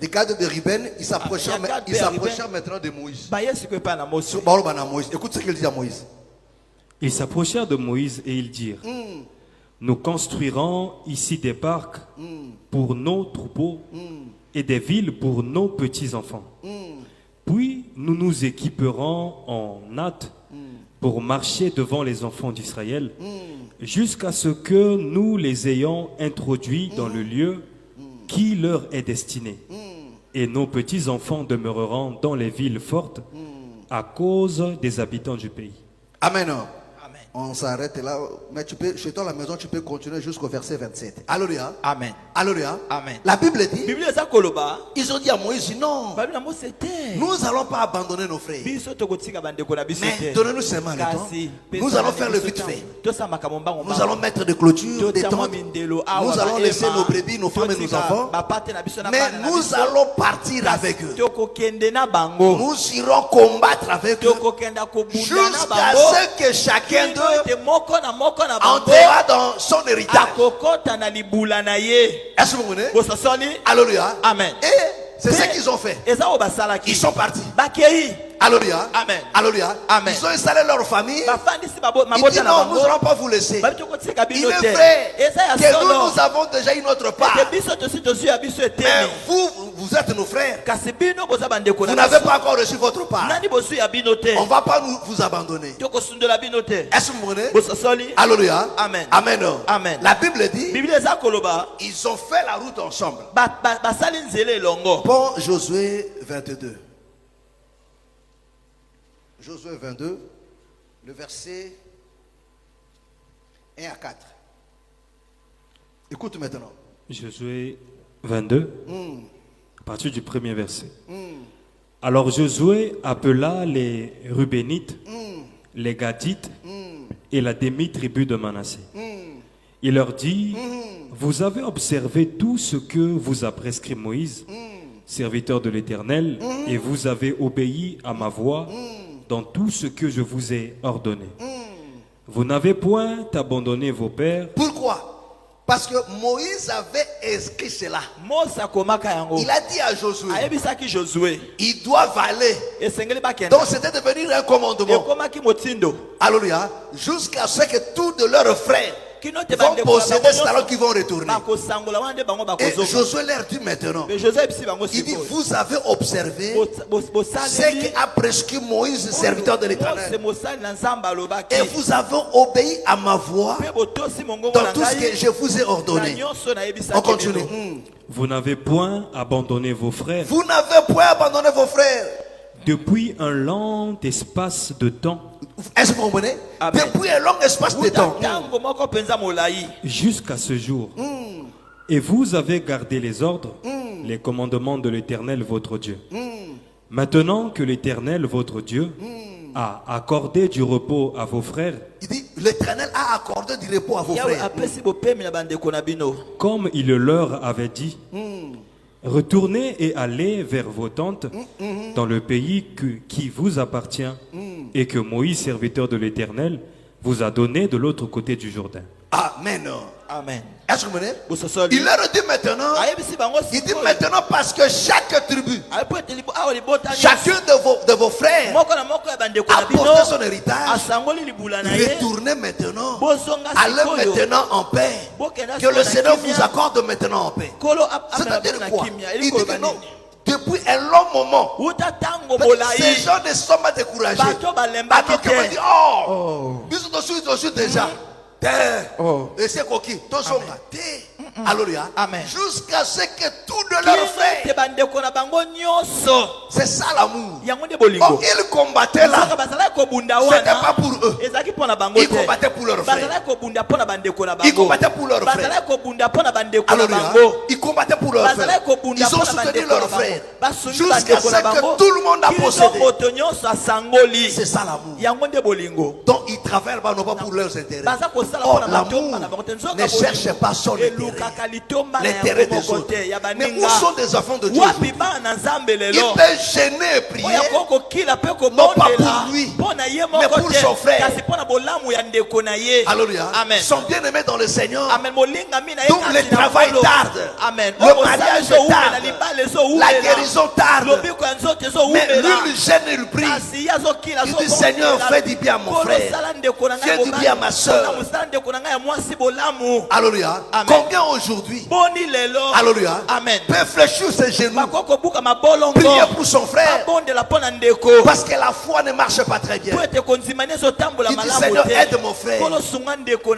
Des cadres de Ruben, ils s'approchèrent maintenant de Moïse. Écoute ce qu'il dit à Moïse. Ils s'approchèrent de Moïse et ils dirent, nous construirons ici des parcs pour nos troupeaux et des villes pour nos petits-enfants. Puis nous nous équiperons en hâte pour marcher devant les enfants d'Israël jusqu'à ce que nous les ayons introduits dans le lieu qui leur est destiné. Et nos petits-enfants demeureront dans les villes fortes à cause des habitants du pays. Amen. On s'arrête là, mais tu peux, chez toi à la maison, tu peux continuer jusqu'au verset 27. Alléluia. Amen. Alléluia. Amen. La Bible dit, ils ont dit à Moïse, non, nous n'allons pas abandonner nos frères. Mais donnez-nous seulement le temps. Nous allons faire le vite fait. Nous allons mettre des clôtures, des tentes. Nous allons laisser nos brebis, nos femmes et nos enfants. Mais nous allons partir avec eux. Nous irons combattre avec eux jusqu'à ce que chacun d'eux entrera dans son héritage. Est-ce que vous comprenez? Alléluia. Amen. Et c'est ce qu'ils ont fait. Ils sont partis. Alléluia. Amen. Alléluia. Amen. Ils ont installé leur famille. Ils disent non, nous n'allons pas vous laisser. Il est vrai que nous avons déjà une autre part. Mais vous êtes nos frères. Vous n'avez pas encore reçu votre part. On ne va pas vous abandonner. Est-ce que vous comprenez? Alléluia. Amen. Amen. Amen. La Bible dit ils ont fait la route ensemble. Bon, Josué 22. Josué 22, le verset 1 à 4. Écoute maintenant. Josué 22, à partir du premier verset. Alors Josué appela les Rubénites, les Gadites et la demi-tribu de Manassé. Il leur dit, vous avez observé tout ce que vous a prescrit Moïse, serviteur de l'Éternel, et vous avez obéi à ma voix dans tout ce que je vous ai ordonné. Vous n'avez point abandonné vos pères. Pourquoi? Parce que Moïse avait écrit cela. Il a dit à Josué, ils doivent aller. Donc c'était devenu un commandement. Alléluia. Jusqu'à ce que tous de leurs frères vont posséder ce talent qui vont retourner. Et Josué leur dit maintenant, il dit, vous avez observé ce qu'a prescrit Moïse, serviteur de l'Éternel. Et vous avez obéi à ma voix dans tout ce que je vous ai ordonné. On continue. Vous n'avez point abandonné vos frères. Vous n'avez point abandonné vos frères. Depuis un long espace de temps. Est-ce que vous comprenez? Depuis un long espace de temps. Jusqu'à ce jour. Et vous avez gardé les ordres, les commandements de l'Éternel votre Dieu. Maintenant que l'Éternel votre Dieu a accordé du repos à vos frères. Il dit, l'Éternel a accordé du repos à vos frères. Comme il leur avait dit. Retournez et allez vers vos tentes dans le pays qui vous appartient et que Moïse, serviteur de l'Éternel, vous a donné de l'autre côté du Jourdain. Amen. Amen. Est-ce que vous comprenez? Il leur dit maintenant, il dit maintenant parce que chaque tribu, chacun de vos frères a porté son héritage, retournez maintenant, allez maintenant en paix, que le Seigneur vous accorde maintenant en paix. C'est-à-dire quoi? Il dit que non. depuis un long moment, ces gens ne sont pas découragés. À quelqu'un me dit, oh, je suis déjà. Et c'est coquille. Alléluia. Amen. Jusqu'à ce que tout de leur frère. C'est ça l'amour. Oh, ils combattaient là. C'était pas pour eux. Ils combattaient pour leur frère. Ils combattaient pour leur frère. Alléluia. Ils combattaient pour leur frère. Ils ont soutenu leur frère. Jusqu'à ce que tout le monde a possédé. C'est ça l'amour. Donc ils travaillent non pas pour leurs intérêts. Oh, l'amour ne cherche pas son intérêt. L'intérêt des autres. Mais où sont des enfants de Dieu? Il peut gêner et prier, non pas pour lui, mais pour son frère. Alléluia. Sont bien aimés dans le Seigneur. Donc le travail tarde. Le mariage tarde. La guérison tarde. Mais lui, il gêne et il prie. Il dit, Seigneur, fais du bien à mon frère. Fais du bien à ma soeur. Alléluia. Combien aujourd'hui, alléluia, peut fléchir ses genoux, prier pour son frère, parce que la foi ne marche pas très bien. Il dit, Seigneur, aide mon frère de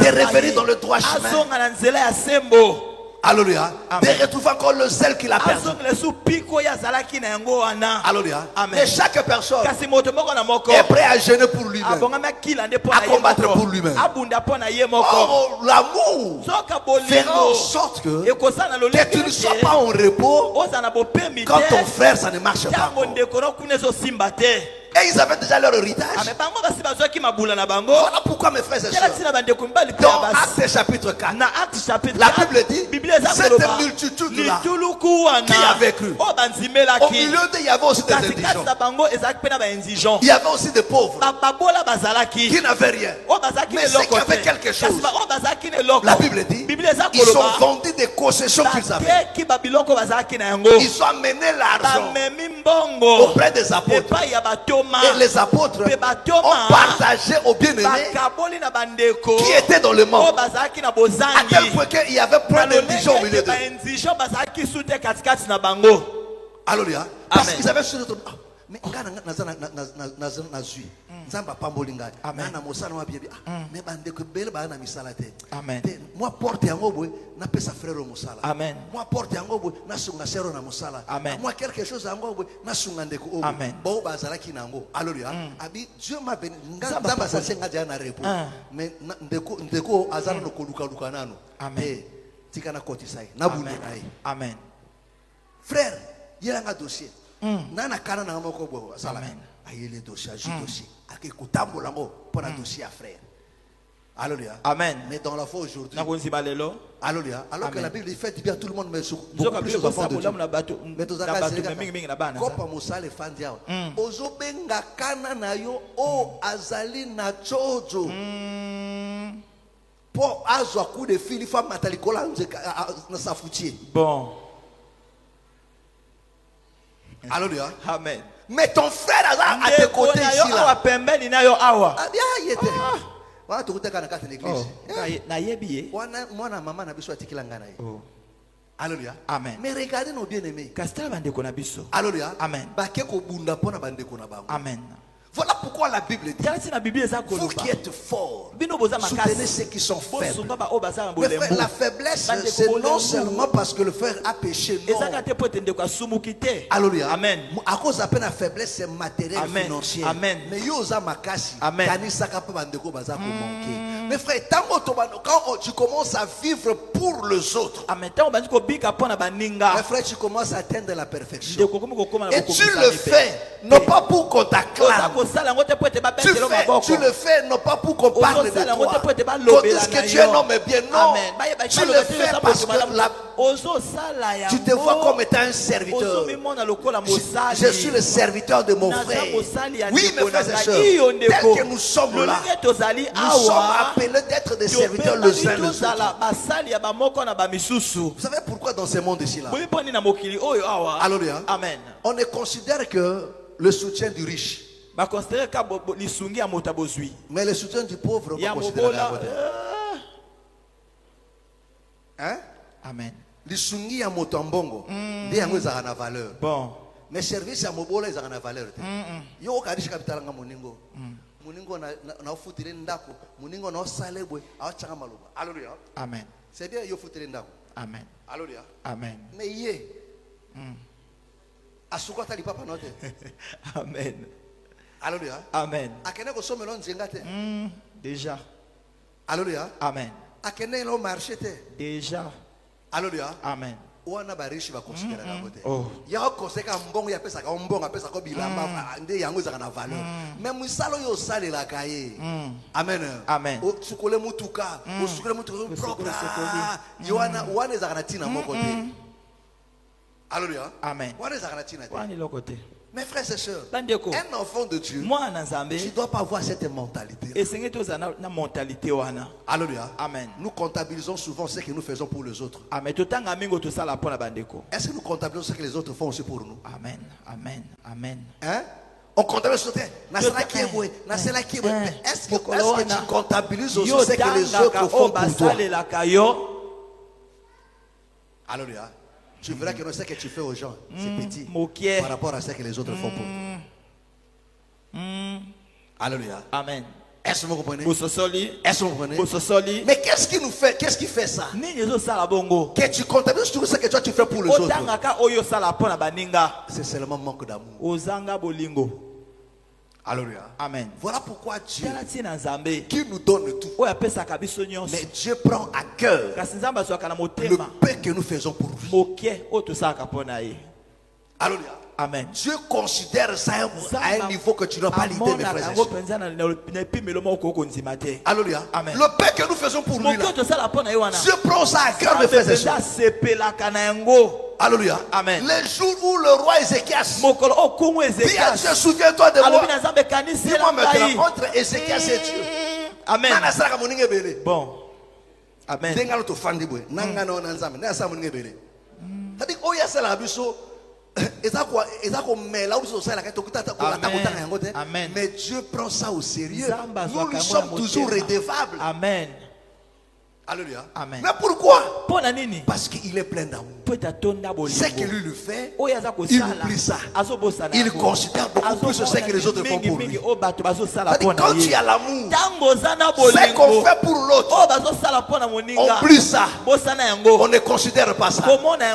revenir dans le droit chemin. Alléluia. De retrouver encore le zèle qu'il a perdu. Alléluia. Mais chaque personne est prêt à gêner pour lui-même, à combattre pour lui-même. Or, l'amour fera en sorte que tu ne sois pas en repos quand ton frère ça ne marche pas. Et ils avaient déjà leur héritage. Voilà pourquoi mes frères et sœurs, dans Actes chapitre 4, la Bible dit, cette multitude-là qui avait cru, au milieu d'eux, il y avait aussi des indigents. Il y avait aussi des pauvres qui n'avaient rien. Mais ceux qui avaient quelque chose, la Bible dit, ils ont vendu des concessions qu'ils avaient. Ils ont amené l'argent auprès des apôtres. Et les apôtres ont partagé aux bien-aimés qui étaient dans le monde. À tel point qu'il y avait plein d'indigents au milieu d'eux. Alléluia. Parce qu'ils avaient sur le mais moi porte yango boy na pesa frère musala. Amen. Moi porte yango boy na sunga sero na musala. Moi quelque chose yango boy na sunga ndeko obo. Bo bazala kinango. Alléluia. Abi Dieu m'a béni. Ngamba sa senga dia na repo. Mais ndeko azala no koluka luka nano. Amen. Tikana kotisai na bunde nai. Amen. Frère, yelanga dossier. Nana kana na moko bo sala. Ayele dossier, dossier. Ake kutambola ngo pour un dossier à frère. Alléluia. Amen. Mais dans la foi aujourd'hui. Alléluia. Alors que la Bible fait du bien à tout le monde, mais beaucoup plus aux enfants de Dieu. Mais tous Kopa Moussa les fans diao. Ozo benga kana na yo o azali na chojo. Pour azwa coup de fil femme matalikola na safoutier. Bon. Alléluia. Amen. Mais ton frère a tes côtés ici là. Ah bien, il était. Voilà tout le temps l'église. Moi maman na biso atikila ngana ye. Alléluia. Amen. Mais regardez nos bien-aimés. Alléluia. Amen. Bakeko bunda pona bandeko na bango. Amen. Voilà pourquoi la Bible dit, vous qui êtes forts, soutenez ceux qui sont faibles. La faiblesse, c'est non seulement parce que le frère a péché, non. Alléluia. Amen. À cause de la faiblesse, c'est matériel, financier. Amen. Mais yosa makasi, kanisaka pa bandeko baza ko manquer. Mais frère, quand tu commences à vivre pour les autres, mes frères, tu commences à atteindre la perfection. Et tu le fais, non pas pour qu'on t'acclame. Tu le fais non pas pour qu'on parle de toi, qu'on dise que tu es un homme bien, non. Tu le fais parce que tu te vois comme étant un serviteur. Je suis le serviteur de mon frère. Oui, mes frères et sœurs, tel que nous sommes là, nous sommes appelés d'être des serviteurs les uns les autres. Vous savez pourquoi dans ce monde ici là? Alléluia. Amen. On ne considère que le soutien du riche. Mais le soutien du pauvre, on considère. Hein? Amen. Lisungi ya motambongo. Ndi yango ezaka na valeur. Bon. Mais service ya mobola ezaka na valeur te. Yo ka dishi capital nga moningo. Moningo na ofutile ndako, moningo na osalebwe, awachanga maluba. Alléluia. Amen. C'est bien yo futile ndako. Amen. Alléluia. Amen. Mais yé. Asuko tali papa note. Amen. Alléluia. Amen. Akene ko somelo nzenga te. Déjà. Alléluia. Amen. Akene lo marché te. Déjà. Alléluia. Amen. Wana barishi ba considérer la côté. Oh. Ya koseka mbongo ya pesa ka mbongo pesa ko bilamba nde yango zaka na valeur. Mais musalo yo sale la kaye. Amen. Amen. O tsukole mutuka, o tsukole mutuka propre. Wana zaka na tina moko te. Alléluia. Amen. Wana zaka na tina te. Wana le côté. Mes frères et sœurs, Bandeko. un enfant de Dieu, Moi na Nzambe. tu ne dois pas avoir cette mentalité. Et c'est que na mentalité wana. Alléluia. Amen. Nous comptabilisons souvent ce que nous faisons pour les autres. Amen. Totanga mingo to sala pona bandeko. Est-ce que nous comptabilisons ce que les autres font aussi pour nous? Amen. Amen. Amen. Hein? On comptabilise sur terre. Est-ce que tu comptabilises aussi ce que les autres font pour toi? Alléluia. Tu verras que ce que tu fais aux gens, c'est petit par rapport à ce que les autres font pour toi. Alléluia. Amen. Est-ce que vous comprenez? Est-ce que vous comprenez? Mais qu'est-ce qui nous fait? Qu'est-ce qui fait ça? Que tu comptabilises tout ce que toi tu fais pour les autres. C'est seulement manque d'amour. Alléluia. Amen. Voilà pourquoi Dieu qui nous donne tout. Mais Dieu prend à cœur le peu que nous faisons pour lui. Alléluia. Amen. Dieu considère ça à un niveau que tu n'as pas l'idée, mes frères et sœurs. Alléluia. Amen. Le peu que nous faisons pour lui, là, Dieu prend ça à cœur, mes frères et sœurs. Alléluia. Amen. Les jours où le roi Ézéchias dit à Dieu, souviens-toi de moi. Dis-moi maintenant, entre Ézéchias et Dieu. Amen. Bon. Amen. Mais Dieu prend ça au sérieux. Nous lui sommes toujours redevables. Amen. Alléluia. Amen. Mais pourquoi? Parce qu'il est plein d'amour. Ce que lui le fait, il oublie ça. Il considère beaucoup plus ce que les autres font pour lui. Quand tu as l'amour, ce qu'on fait pour l'autre, on oublie ça. On ne considère pas ça.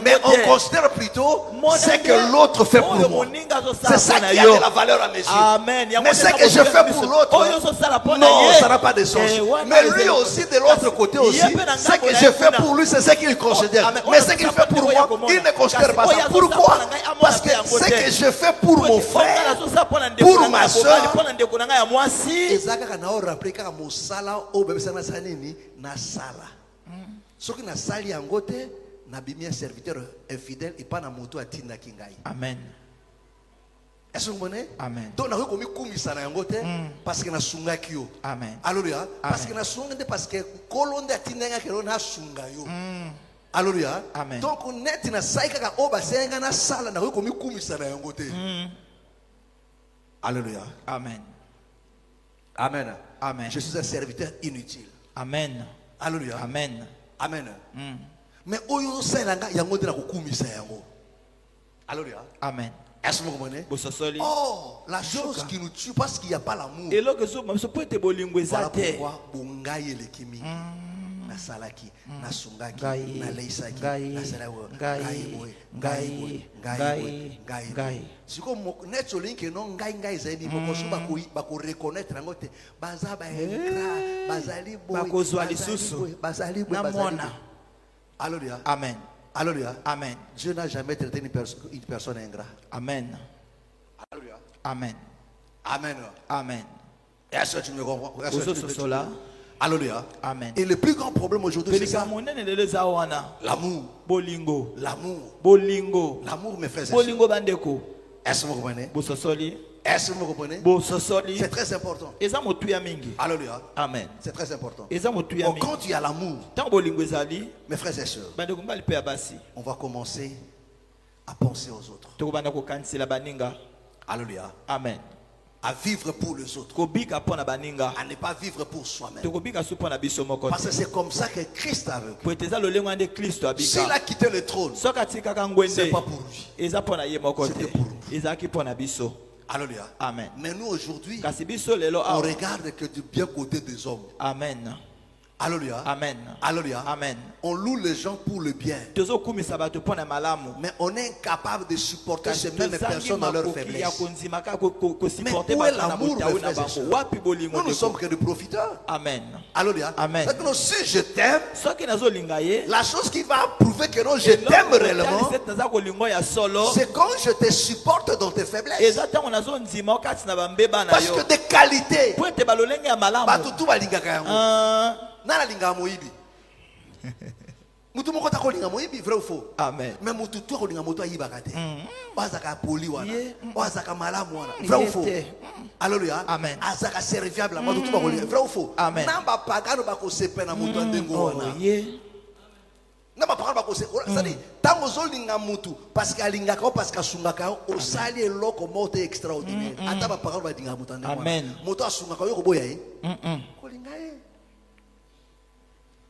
Mais on considère plutôt ce que l'autre fait pour moi. C'est ça qui a de la valeur à mes yeux. Mais ce que je fais pour l'autre, non, ça n'a pas de sens. Mais lui aussi, de l'autre côté aussi, ce que je fais pour lui, c'est ce qu'il considère. Mais ce qu'il fait pour moi, il ne considère pas ça. Pourquoi? Parce que ce que je fais pour mon frère, pour ma soeur, Amen. Est-ce que vous comprenez? Amen. Donc, on a commis kumisa na yangote parce que na sunga kyo. Amen. Alléluia. Parce que na sunga parce que kolonde atinenga kero na sunga yo. Alléluia. Amen. Donc on est na saika ka oba senga na sala na commis kumisa na yangote. Alléluia. Amen. Amen. Amen. Je suis un serviteur inutile. Amen. Alléluia. Amen. Amen. Mais oyo selanga yangote na kumisa yango. Alléluia. Amen. Est-ce que vous comprenez? Oh, la chose qui nous tue parce qu'il n'y a pas l'amour. Voilà pourquoi Bungaye le kimi. Na salaki, na sungaki, na leisaki, na salawo, gai. Si comme neto linke non gai zaidi bokosu bako reconnaître ngote baza ba engra, bazali boy, bazali boy. Alléluia. Amen. Alléluia. Amen. Dieu n'a jamais traité une personne ingrat. Amen. Alléluia. Amen. Amen. Amen. Est-ce que tu me comprends? Alléluia. Amen. Et le plus grand problème aujourd'hui, c'est ça. L'amour. Bolingo. L'amour. Bolingo. L'amour, mes frères et Bolingo bandeko. Est-ce que vous comprenez? Est-ce que vous comprenez? C'est très important. Alléluia. Amen. C'est très important. Donc, quand tu as l'amour, mes frères et sœurs, on va commencer à penser aux autres. Alléluia. Amen. à vivre pour les autres, à ne pas vivre pour soi-même. Parce que c'est comme ça que Christ a vécu. S'il a quitté le trône, c'est pas pour lui, c'était pour nous. Alléluia. Amen. Mais nous aujourd'hui, on regarde que du bien côté des hommes. Amen. Alléluia. Amen. Alléluia. Amen. On loue les gens pour le bien. Mais on est incapable de supporter ces mêmes personnes dans leur faiblesse. Mais où est l'amour, mes frères et sœurs? Nous ne sommes que des profiteurs. Amen. Alléluia. Amen. Donc, si je t'aime, la chose qui va prouver que non, je t'aime réellement, c'est quand je te supporte dans tes faiblesses. Parce que des qualités, tout va nana linga moibi mutu moko ta ko linga moibi, vrai ou faux? Amen. Mais mutu to ko linga moto ayiba kate bazaka poli wana bazaka malamu wana, vrai ou faux? Alléluia. Amen. Azaka serviable mutu to ba ko linga, vrai ou faux? Amen. Namba pagano ba ko sepe na mutu ndengo wana namba pagano ba ko se c'est-à-dire tango zo linga mutu parce que alinga ka parce que sunga ka o sali eloko moto extraordinaire ata ba pagano ba linga mutu ndengo wana mutu asunga ka yo ko boya ko linga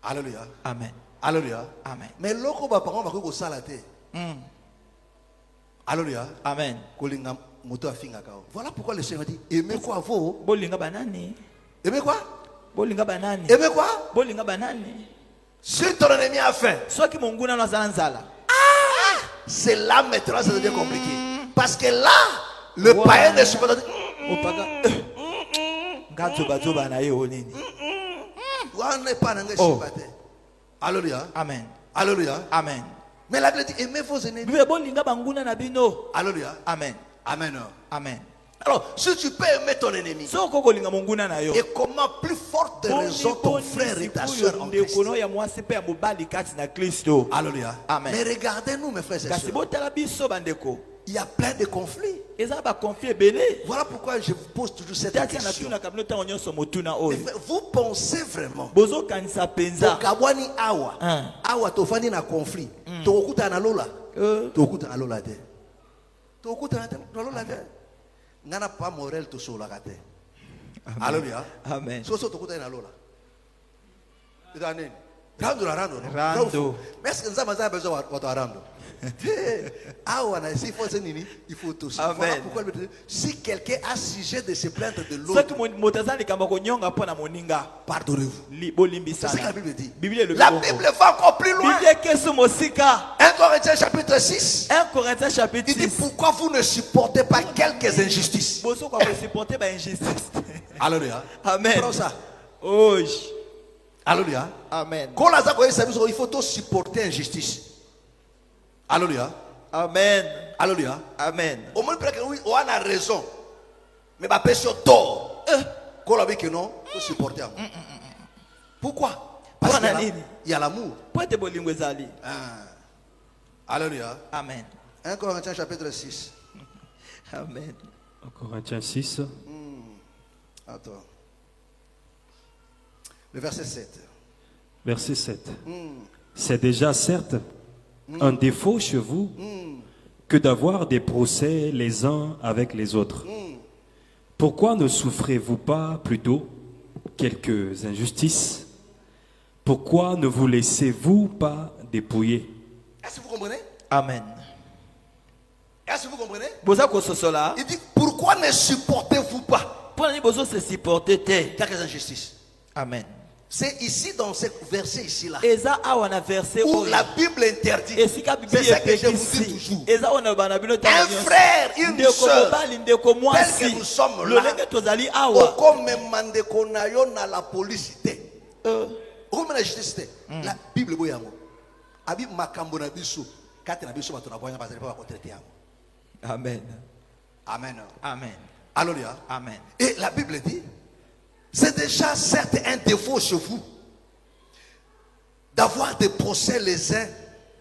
Alléluia. Amen. Alléluia. Amen. Mais loko ba parents ba ko salate. Alléluia. Amen. Kolinga moto afinga kao. Voilà pourquoi le Seigneur dit aimez quoi vous? Bolinga banani. Aimez quoi? Bolinga banani. Aimez quoi? Bolinga banani. Si ton ennemi a faim. Soki monguna na zanzala. C'est là maintenant ça devient compliqué. Parce que là le païen ne supporte pas. Opaga. Gazo bazo bana yo nini. Alléluia. Amen. Alléluia. Amen. Mais la Bible dit aimez vos ennemis. Alléluia. Amen. Amen. Amen. Alors, si tu peux aimer ton ennemi, et comment plus forte raison ton frère et ta soeur en Christ. Alléluia. Amen. Mais regardez-nous, mes frères et sœurs. Il y a plein de conflits. Voilà pourquoi je vous pose toujours cette question. Vous pensez vraiment Kabwani awa awa tofani na conflit tokuta na lola tokuta na lola te tokuta na lola te ngana pas morel to sola kate. Alléluia. Amen. So tokuta na lola idane rando mais est-ce que nous avons besoin de rando? Il faut tout ça. Voilà pourquoi si quelqu'un a sujet de se plaindre de l'autre, pardonnez-vous. C'est ce que la Bible dit. La Bible va encore plus loin. 1 Corinthiens chapitre 6. Il dit pourquoi vous ne supportez pas quelques injustices. Alléluia. Amen. Alléluia. Amen. Il faut tout supporter injustice. Alléluia. Amen. Alléluia. Amen. Au moins, oui, on a raison. Mais ma personne tort. Qu'on a vu que non, il faut supporter. Pourquoi? Parce qu'il y a l'amour. Alléluia. Amen. 1 Corinthiens chapitre 6. Amen. 1 Corinthiens 6. Attends. Le verset 7. Verset 7. C'est déjà certes un défaut chez vous que d'avoir des procès les uns avec les autres. Pourquoi ne souffrez-vous pas plutôt quelques injustices? Pourquoi ne vous laissez-vous pas dépouiller? Est-ce que vous comprenez? Amen. Est-ce que vous comprenez? Il dit pourquoi ne supportez-vous pas quelques injustices? Amen. C'est ici dans ce verset ici là où la Bible interdit. C'est ça que je vous dis toujours. Un frère, une soeur, tel que nous sommes là, comme mandeko na yo na la police comme la justice. La Bible boyamo. Abi makambo na biso, kati na biso bato na boyanga bazali pas traiter yango. Amen. Amen. Amen. Alléluia. Amen. Et la Bible dit c'est déjà certes un défaut chez vous d'avoir des procès les uns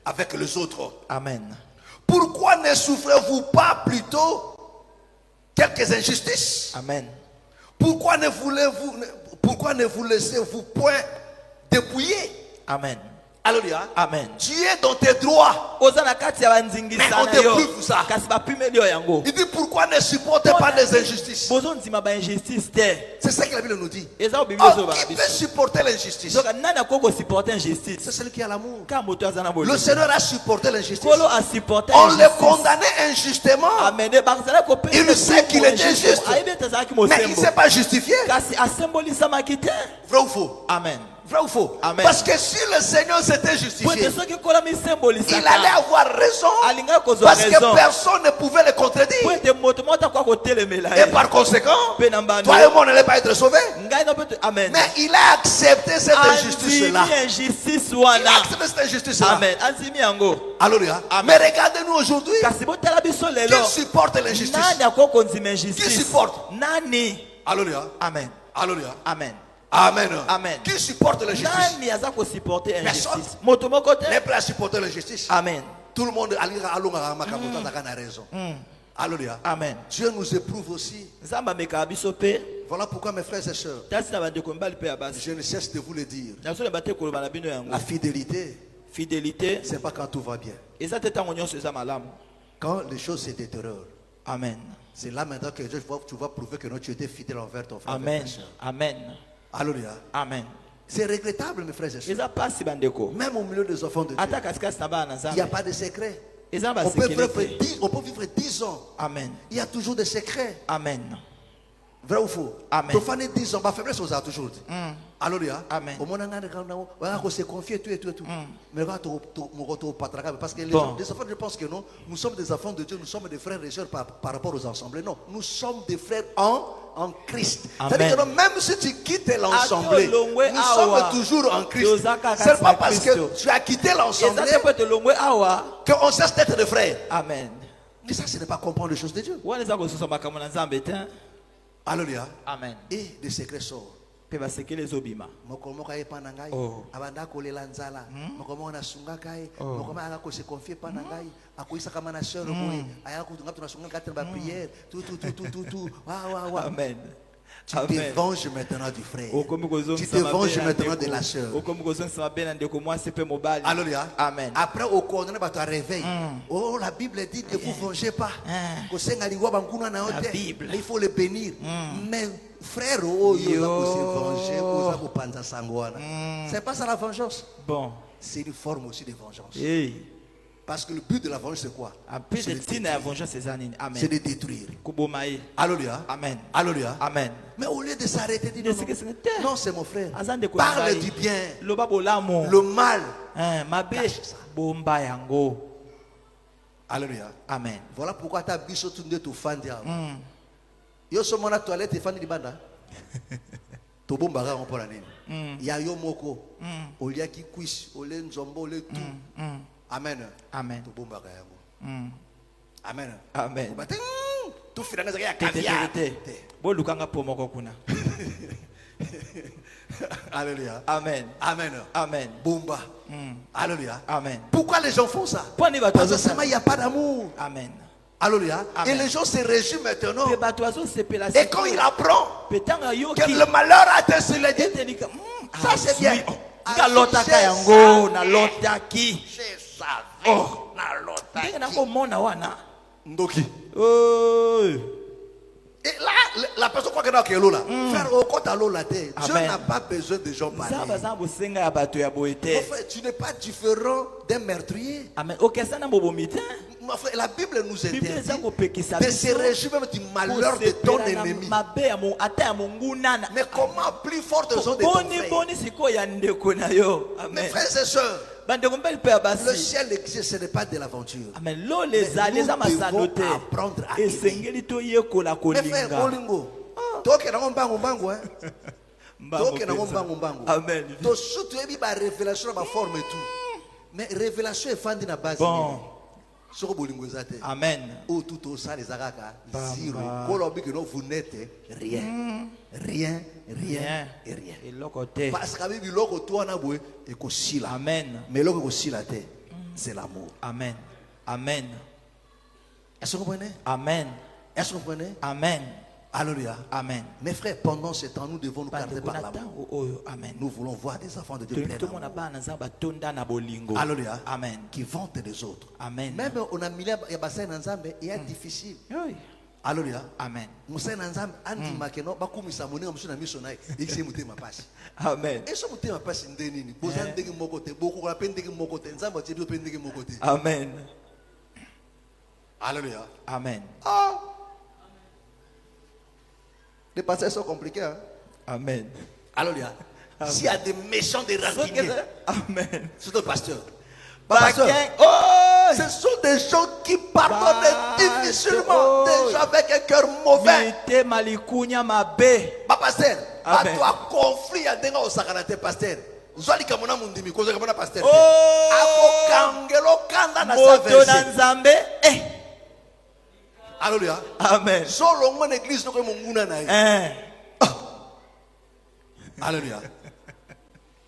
avec les autres. Amen. Pourquoi ne souffrez-vous pas plutôt quelques injustices? Amen. Pourquoi ne vous laissez-vous point dépouiller? Amen. Alléluia. Amen. Tu es dans tes droits. Mais on te prouve ça. Il dit pourquoi ne supportez pas les injustices. C'est ça que la Bible nous dit. Oh, qui peut supporter l'injustice? C'est celui qui a l'amour. Le Seigneur a supporté l'injustice. On le condamnait injustement. Il sait qu'il était juste. Mais il ne s'est pas justifié. Vrai ou faux? Amen. Vrai ou faux? Amen. Parce que si le Seigneur s'était justifié, il allait avoir raison. Parce que personne ne pouvait le contredire. Et par conséquent, toi et moi on n'allait pas être sauvés. Amen. Mais il a accepté cette injustice-là. Il a accepté cette injustice-là. Amen. Alléluia. Mais regardez-nous aujourd'hui. Qui supporte l'injustice? Qui supporte? Alléluia. Amen. Alléluia. Amen. Amen. Amen. Qui supporte l'injustice? Personne n'est prêt à supporter l'injustice. Amen. Tout le monde a raison. Alléluia. Amen. Dieu nous éprouve aussi. Voilà pourquoi mes frères et sœurs, je ne cesse de vous le dire. La fidélité, c'est pas quand tout va bien. Quand les choses se détériorent. Amen. C'est là maintenant que tu vas prouver que tu étais fidèle envers ton frère. Amen. Amen. Alléluia. Amen. C'est regrettable, mes frères et sœurs. Même au milieu des enfants de Dieu, il n'y a pas de secret. On peut vivre 10 ans. Amen. Il y a toujours des secrets. Amen. Vrai ou faux? Amen. Tu fais 10 ans, ma faiblesse, on a toujours dit. Alléluia. Amen. On va se confier, tout et tout et tout. Mais parce que les enfants, je pense que non, nous sommes des enfants de Dieu, nous sommes des frères et sœurs par rapport aux assemblées. Non, nous sommes des frères en Christ. C'est-à-dire que même si tu quittes l'assemblée, nous sommes toujours en Christ. Ce n'est pas parce que tu as quitté l'assemblée qu'on cesse d'être des frères. Amen. Mais ça, ce n'est pas comprendre les choses de Dieu. Alléluia. Amen. Et des secrets sortent. Amen. Tu te venges maintenant du frère. Tu te venges maintenant de la sœur. Alléluia. Amen. Après, au condamné, tu as réveillé. Oh, la Bible dit ne vous vengez pas. La Bible. Il faut le bénir. Mais frère, c'est pas ça la vengeance. Bon. C'est une forme aussi de vengeance. Hey. Parce que le but de la vengeance, c'est quoi? C'est de détruire. Alléluia. Amen. Alléluia. Amen. Mais au lieu de s'arrêter, dis non, c'est mon frère. Parle du bien. Le mal. Cache ça. Alléluia. Amen. Voilà pourquoi tu as biso tunde tu fandi. Yo somo na toilette fandi di banda. To bomba ga on pona nini. Ya yo moko. Olia ki kuish, ole nzombo, ole tout. Amen. Amen. To bomba ga yango. Amen. Amen. Tout finanga za ya caviar. Bo lukanga pomoko kuna. Alléluia. Amen. Amen. Amen. Bomba. Alléluia. Amen. Pourquoi les gens font ça? Parce que il n'y a pas d'amour. Amen. Alléluia. Amen. Et les gens se réjouissent maintenant. Et quand il apprend que le malheur a été sur les dieux, ça c'est bien. Ndoki. Et là, la personne croit que dans quel là. Faire au compte à l'eau la terre. Dieu n'a pas besoin de gens pareils. Tu n'es pas différent d'un meurtrier. La Bible nous interdit de se réjouir même du malheur de ton ennemi. Mais comment plus forte raison de ton frère? Mes frères et sœurs, le ciel existe, ce n'est pas de l'aventure. Mais nous devons apprendre à aimer. Mes frères, Olingo, toke na mbangu mbangu toke na mbangu mbangu. Amen. To surtout ebi ba révélation ba forme et tout. Mais révélation est fandi na base. Soko bolingo zate. Amen. O tout au ça les araka zéro. Kolobi que vous n'êtes rien. Rien et rien. Et l'autre parce que bibi loko to na boye e ko sila. Amen. Mais loko ko sila te, c'est l'amour. Amen. Amen. Est-ce que vous comprenez? Amen. Est-ce que vous comprenez? Amen. Alléluia. Amen. Mes frères, pendant ce temps, nous devons nous garder par la main. Amen. Nous voulons voir des enfants de Dieu pleins d'amour. Alléluia. Amen. Qui vantent les autres. Amen. Même on a mis il y a difficile. Oui. Alléluia. Amen. Amen. Amen. Alléluia. Amen. Ah. Les pasteurs sont compliqués. Hein? Amen. Alléluia. S'il y a des méchants, des rancuniers. Amen. C'est le pasteur. Pasteur. Ce sont des gens qui pardonnent difficilement. Des gens avec un cœur mauvais. Pasteur. À toi, conflit à denga au sakanate pasteur. Zoli kamona mundimi kozo kamona pasteur. Ako kangelo kanda na sa verset. Alléluia. Amen. Solo mon église noko munguna na ye. Alléluia.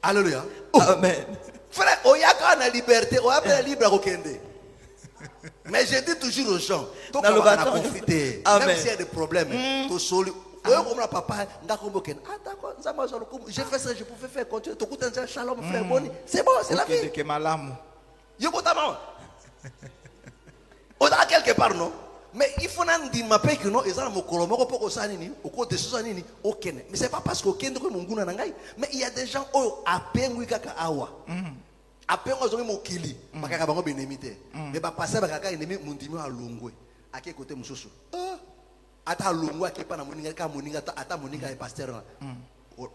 Alléluia. Amen. Frère, oyaka na liberté, oyaka libre kokende. Mais je dis toujours aux gens, on va profiter. Même s'il y a des problèmes, to solu. Papa, j'ai fait ça, je pouvais faire continuer. Shalom, frère Boni. C'est bon, c'est la vie. On a quelque part, non? Mais il faut n'en dire que non, ils ont mon colombo pour ça nini, au côté de ça nini, aucun. Mais c'est pas parce qu'aucun de mon goût n'angai. Mais il y a des gens qui à peine oui kaka awa. À peine ils ont mon kili, makaka bango benemite. Mais pas passer bakaka ennemi mon dimi à longwe. À quel côté mususu? Ata longwa qui pas na moninga ka moninga ata moninga est pasteur là.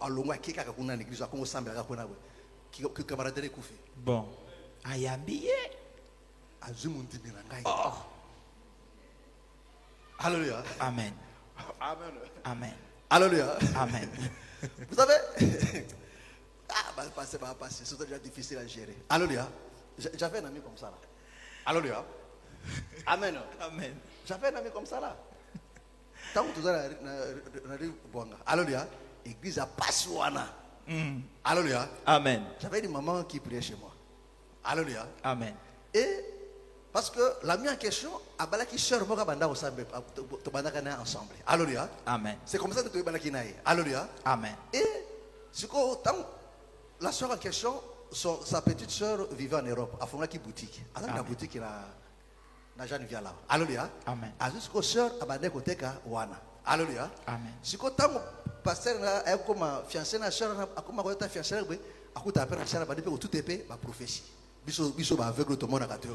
À longwa qui kaka kuna l'église comme semble kaka kuna we. Qui camaraderie koufi. Bon. Ayambiye. Azumu dimi n'angai. Alléluia. Amen. Amen. Amen. Alléluia. Amen. Vous savez, c'est déjà difficile à gérer. Alléluia. J'avais un ami comme ça là. Alléluia. Amen. Amen. J'avais un ami comme ça là. Tant que tu as alléluia. Église à Passuana. Alléluia. Amen. J'avais une maman qui priait chez moi. Alléluia. Amen. Et parce que l'ami en question a balaki sœur moka banda ensemble ensemble. Alléluia. Amen. C'est comme ça que tu balaki naï. Alléluia. Amen. Et ce que la sœur en question, sa petite sœur vivait en Europe, à fond qui boutique. À la boutique na Jeanne via là. Alléluia. Amen. À jusqu'au sœur a bandé côté ka wana. Alléluia. Amen. Ce que tant pasteur a comme fiancé na sœur a comme côté fiancé a côté après na sœur a bandé pour tout épée ma prophétie. Biso ba aveugle tout le monde a gâté.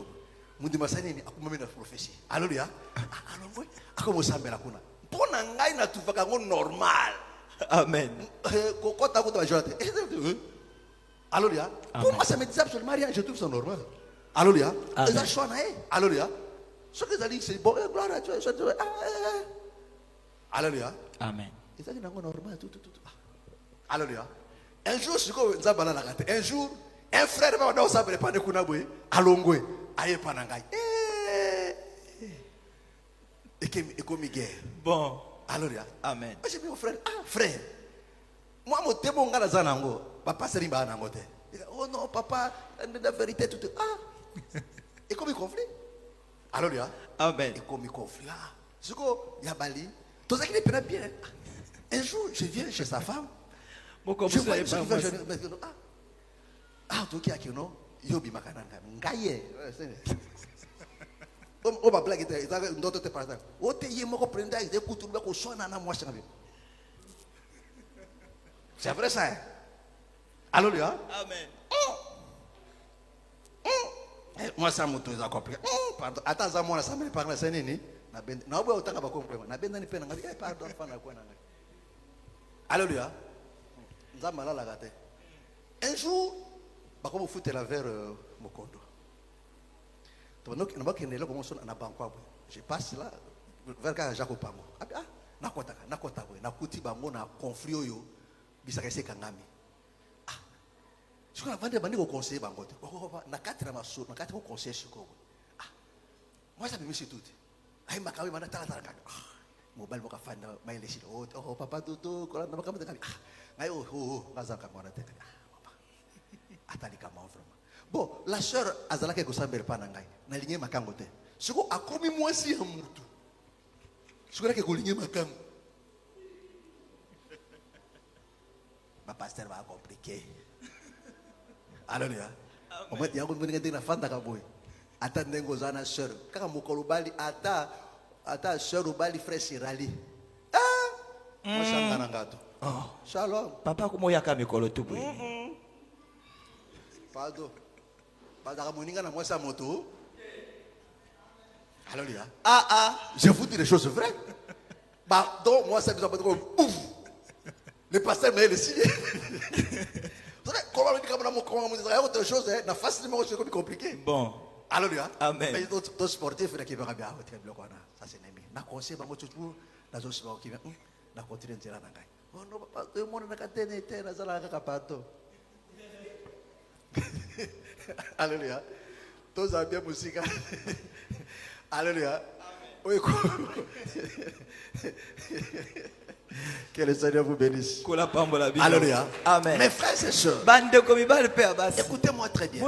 Mundi masani akumame na prophétie. Alléluia. Alors moi, akomo sambela kuna. Pona ngai na tufaka ngo normal. Amen. Kokota ko twajote. Alléluia. Pour moi ça me dit absolument rien, je trouve ça normal. Alléluia. Ça choix na. Alléluia. Ce que ça dit c'est bon, gloire à Dieu. Alléluia. Amen. Et ça dit normal tout. Alléluia. Un jour siko nzabala la gâte. Un jour un frère va dans sa préparer kuna boy alongwe. Aïe panangai. Et comme guerre. Bon. Alléluia. Amen. J'ai dit mon frère, frère. Moi mon témoin ngala zanango, papa seriba nangote. Oh non papa, la vérité tout. Et comme il conflit. Alléluia. Amen. Et comme il conflit. Ce que yabali, tout ça qui est bien. Un jour, je viens chez sa femme. Je vois ce qu'il fait. Tout qui a qui non. Yobi makananga ngaye on va blague d'autres te parler o te yemo ko prendre des coups ko sona na moi change c'est vrai ça alléluia amen moi ça moto za compris pardon attends ça moi ça me parle ça nini na ben na obo utaka ba comprendre na ben ni pena ngabi pardon fana kwa nanga alléluia nzamba la gâté un jour comme vous foutez la vers Mokondo. Donc, je passe là vers Jacob Pango. Nakota, nakuti bango na conflit yo bisakese kangami. Je crois avant de bandi au conseil bango. Na quatre maso, na quatre au conseil siko. Moi ça me met tout. Ai makawi mana tala. Mobile boka fanda maile silo. Oh papa toto kola na makama tekali. Ngai ngazaka ngona tekali. Bon, la sœur azalaka ekosambela pa na ngai na ligne makango te siko akomi mwasi ya mutu siko lake kolinye makango Ma pasteur va compliquer. Alléluia. Au moins, il y a une bonne idée de la fin de la boue. Attendez, vous avez une soeur. Quand vous avez une soeur, vous avez frère Sirali. Moi, je suis un gâteau. Shalom. Papa, comment il y a un mikolo tout? Pardon. Pardon, moi, c'est moto. Alléluia. Je vous dis des choses vraies. Donc, moi, ça me semble comme ouf. Le pasteur m'a le signe. Vous savez, comment on dit qu'il y a autre chose, la facilement, c'est compliqué. Bon. Alléluia. Amen. Mais d'autres sportifs qui vont bien, ça c'est aimé. Na conseil, bah moi toujours, na zo sport qui vient, na continuer de dire na ngai. Oh non, pas tout le monde na katene te na zala ka kapato. Alléluia. Tous ont bien musique. Alléluia. Oui. Que le Seigneur vous bénisse. Alléluia. Amen. Mes frères et sœurs, écoutez-moi très bien.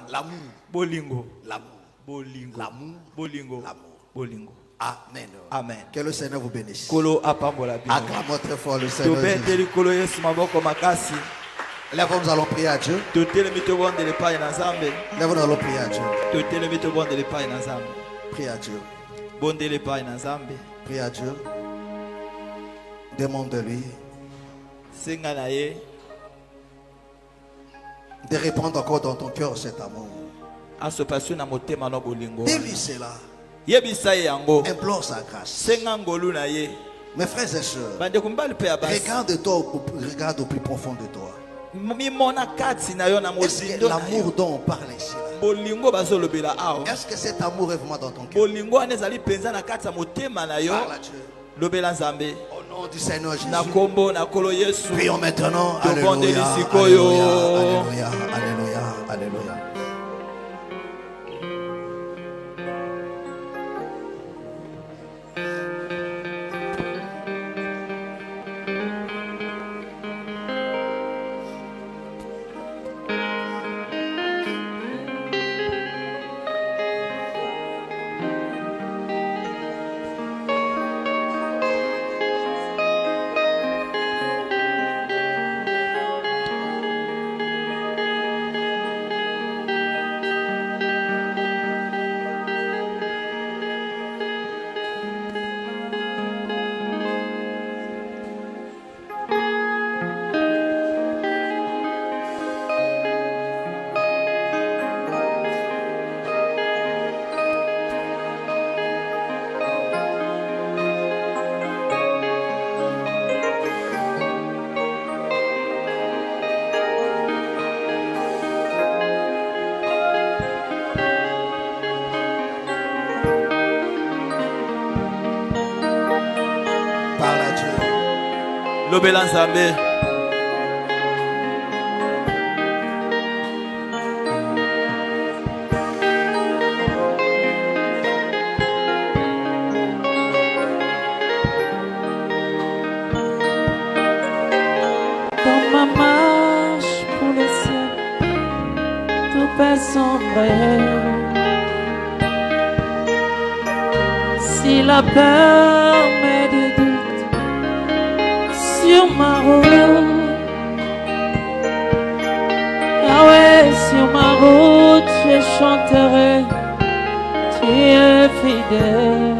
L'amour. Bolingo. L'amour. Bolingo. L'amour. Bolingo. L'amour. Bolingo. Amen. Amen. Que le Seigneur vous bénisse. Acclamons très fort le Seigneur. Lève, nous allons prier à Dieu. Lève, nous allons prier à Dieu. Prie à Dieu. Prie à Dieu. Demande de lui de répandre encore dans ton cœur cet amour. Dis-lui cela. Implore sa grâce. Mes frères et sœurs, regarde au plus profond de toi. Est-ce que l'amour dont on parle ici là, est-ce que cet amour est vraiment dans ton cœur? Parle à Dieu. Au nom du Seigneur Jésus. Prions maintenant. Alléluia. Alléluia. Alléluia. Alléluia. Lobela Nzambe. Dans ma marche pour le ciel, tout passe sans barrière. Si la peur met des doutes sur ma route, Yahweh, sur ma route, je chanterai, tu es fidèle.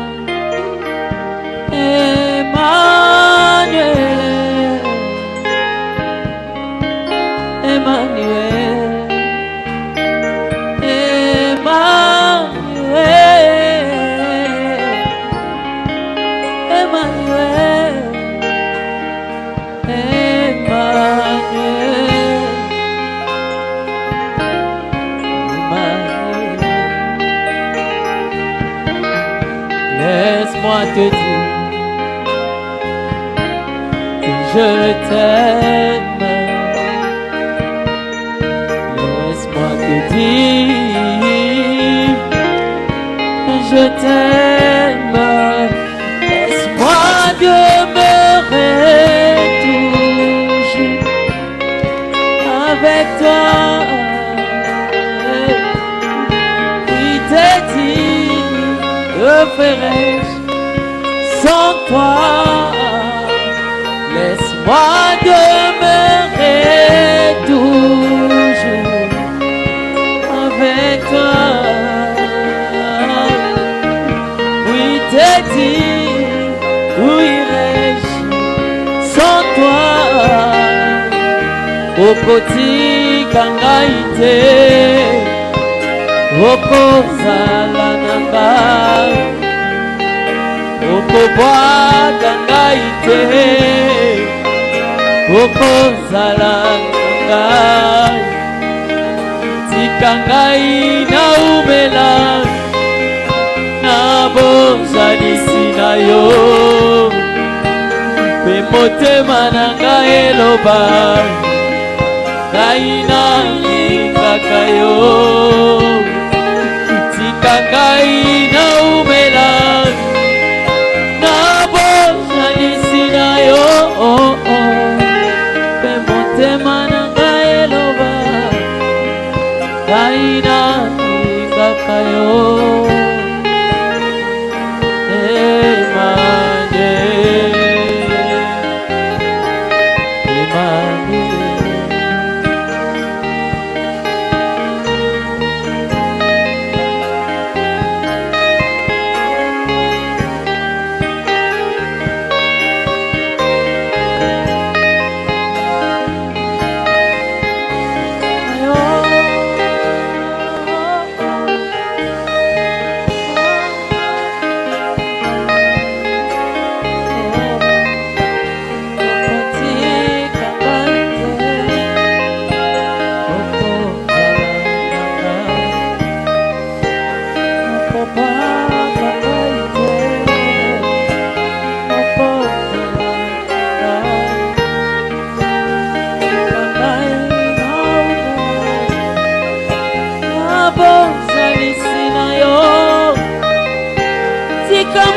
Emmanuel, Emmanuel, Emmanuel, Emmanuel, laisse-moi te dire que je t'aime. Laisse-moi te dire que je t'aime. Laisse-moi demeurer toujours avec toi. Oui, t'es digne, que ferais-je sans toi? Laisse-moi demeurer dire, où irais-je sans toi? Okotika ngai te, okozala na ngai, okobwaka ngai te, okozala na ngai. Tika ngai na umela na bozalisi na yo, pe motema na ngai eloba ngai nalingaka yo. Tika ngai na umela na bozalisi na yo, pe motema na ngai eloba ngai nalingaka yo.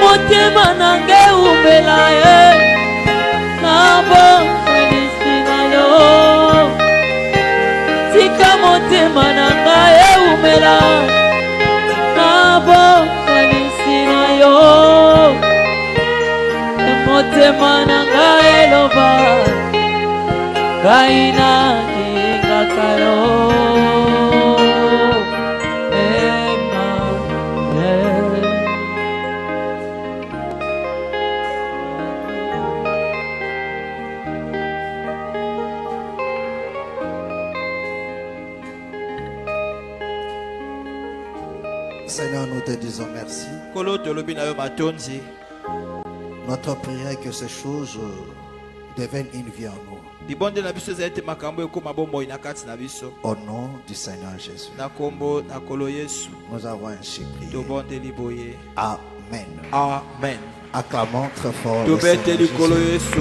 Motema nange umela ye na bozalisi na yo. Tika motema nange umela na bozalisi na yo. Motema nange eloba ngai nalingaka yo. Seigneur, nous te disons merci. Notre prière est que ces choses deviennent une vie en nous. Au nom du Seigneur Jésus. Nous avons ainsi prié. Amen. Amen. Acclamons très fort le Seigneur Jésus.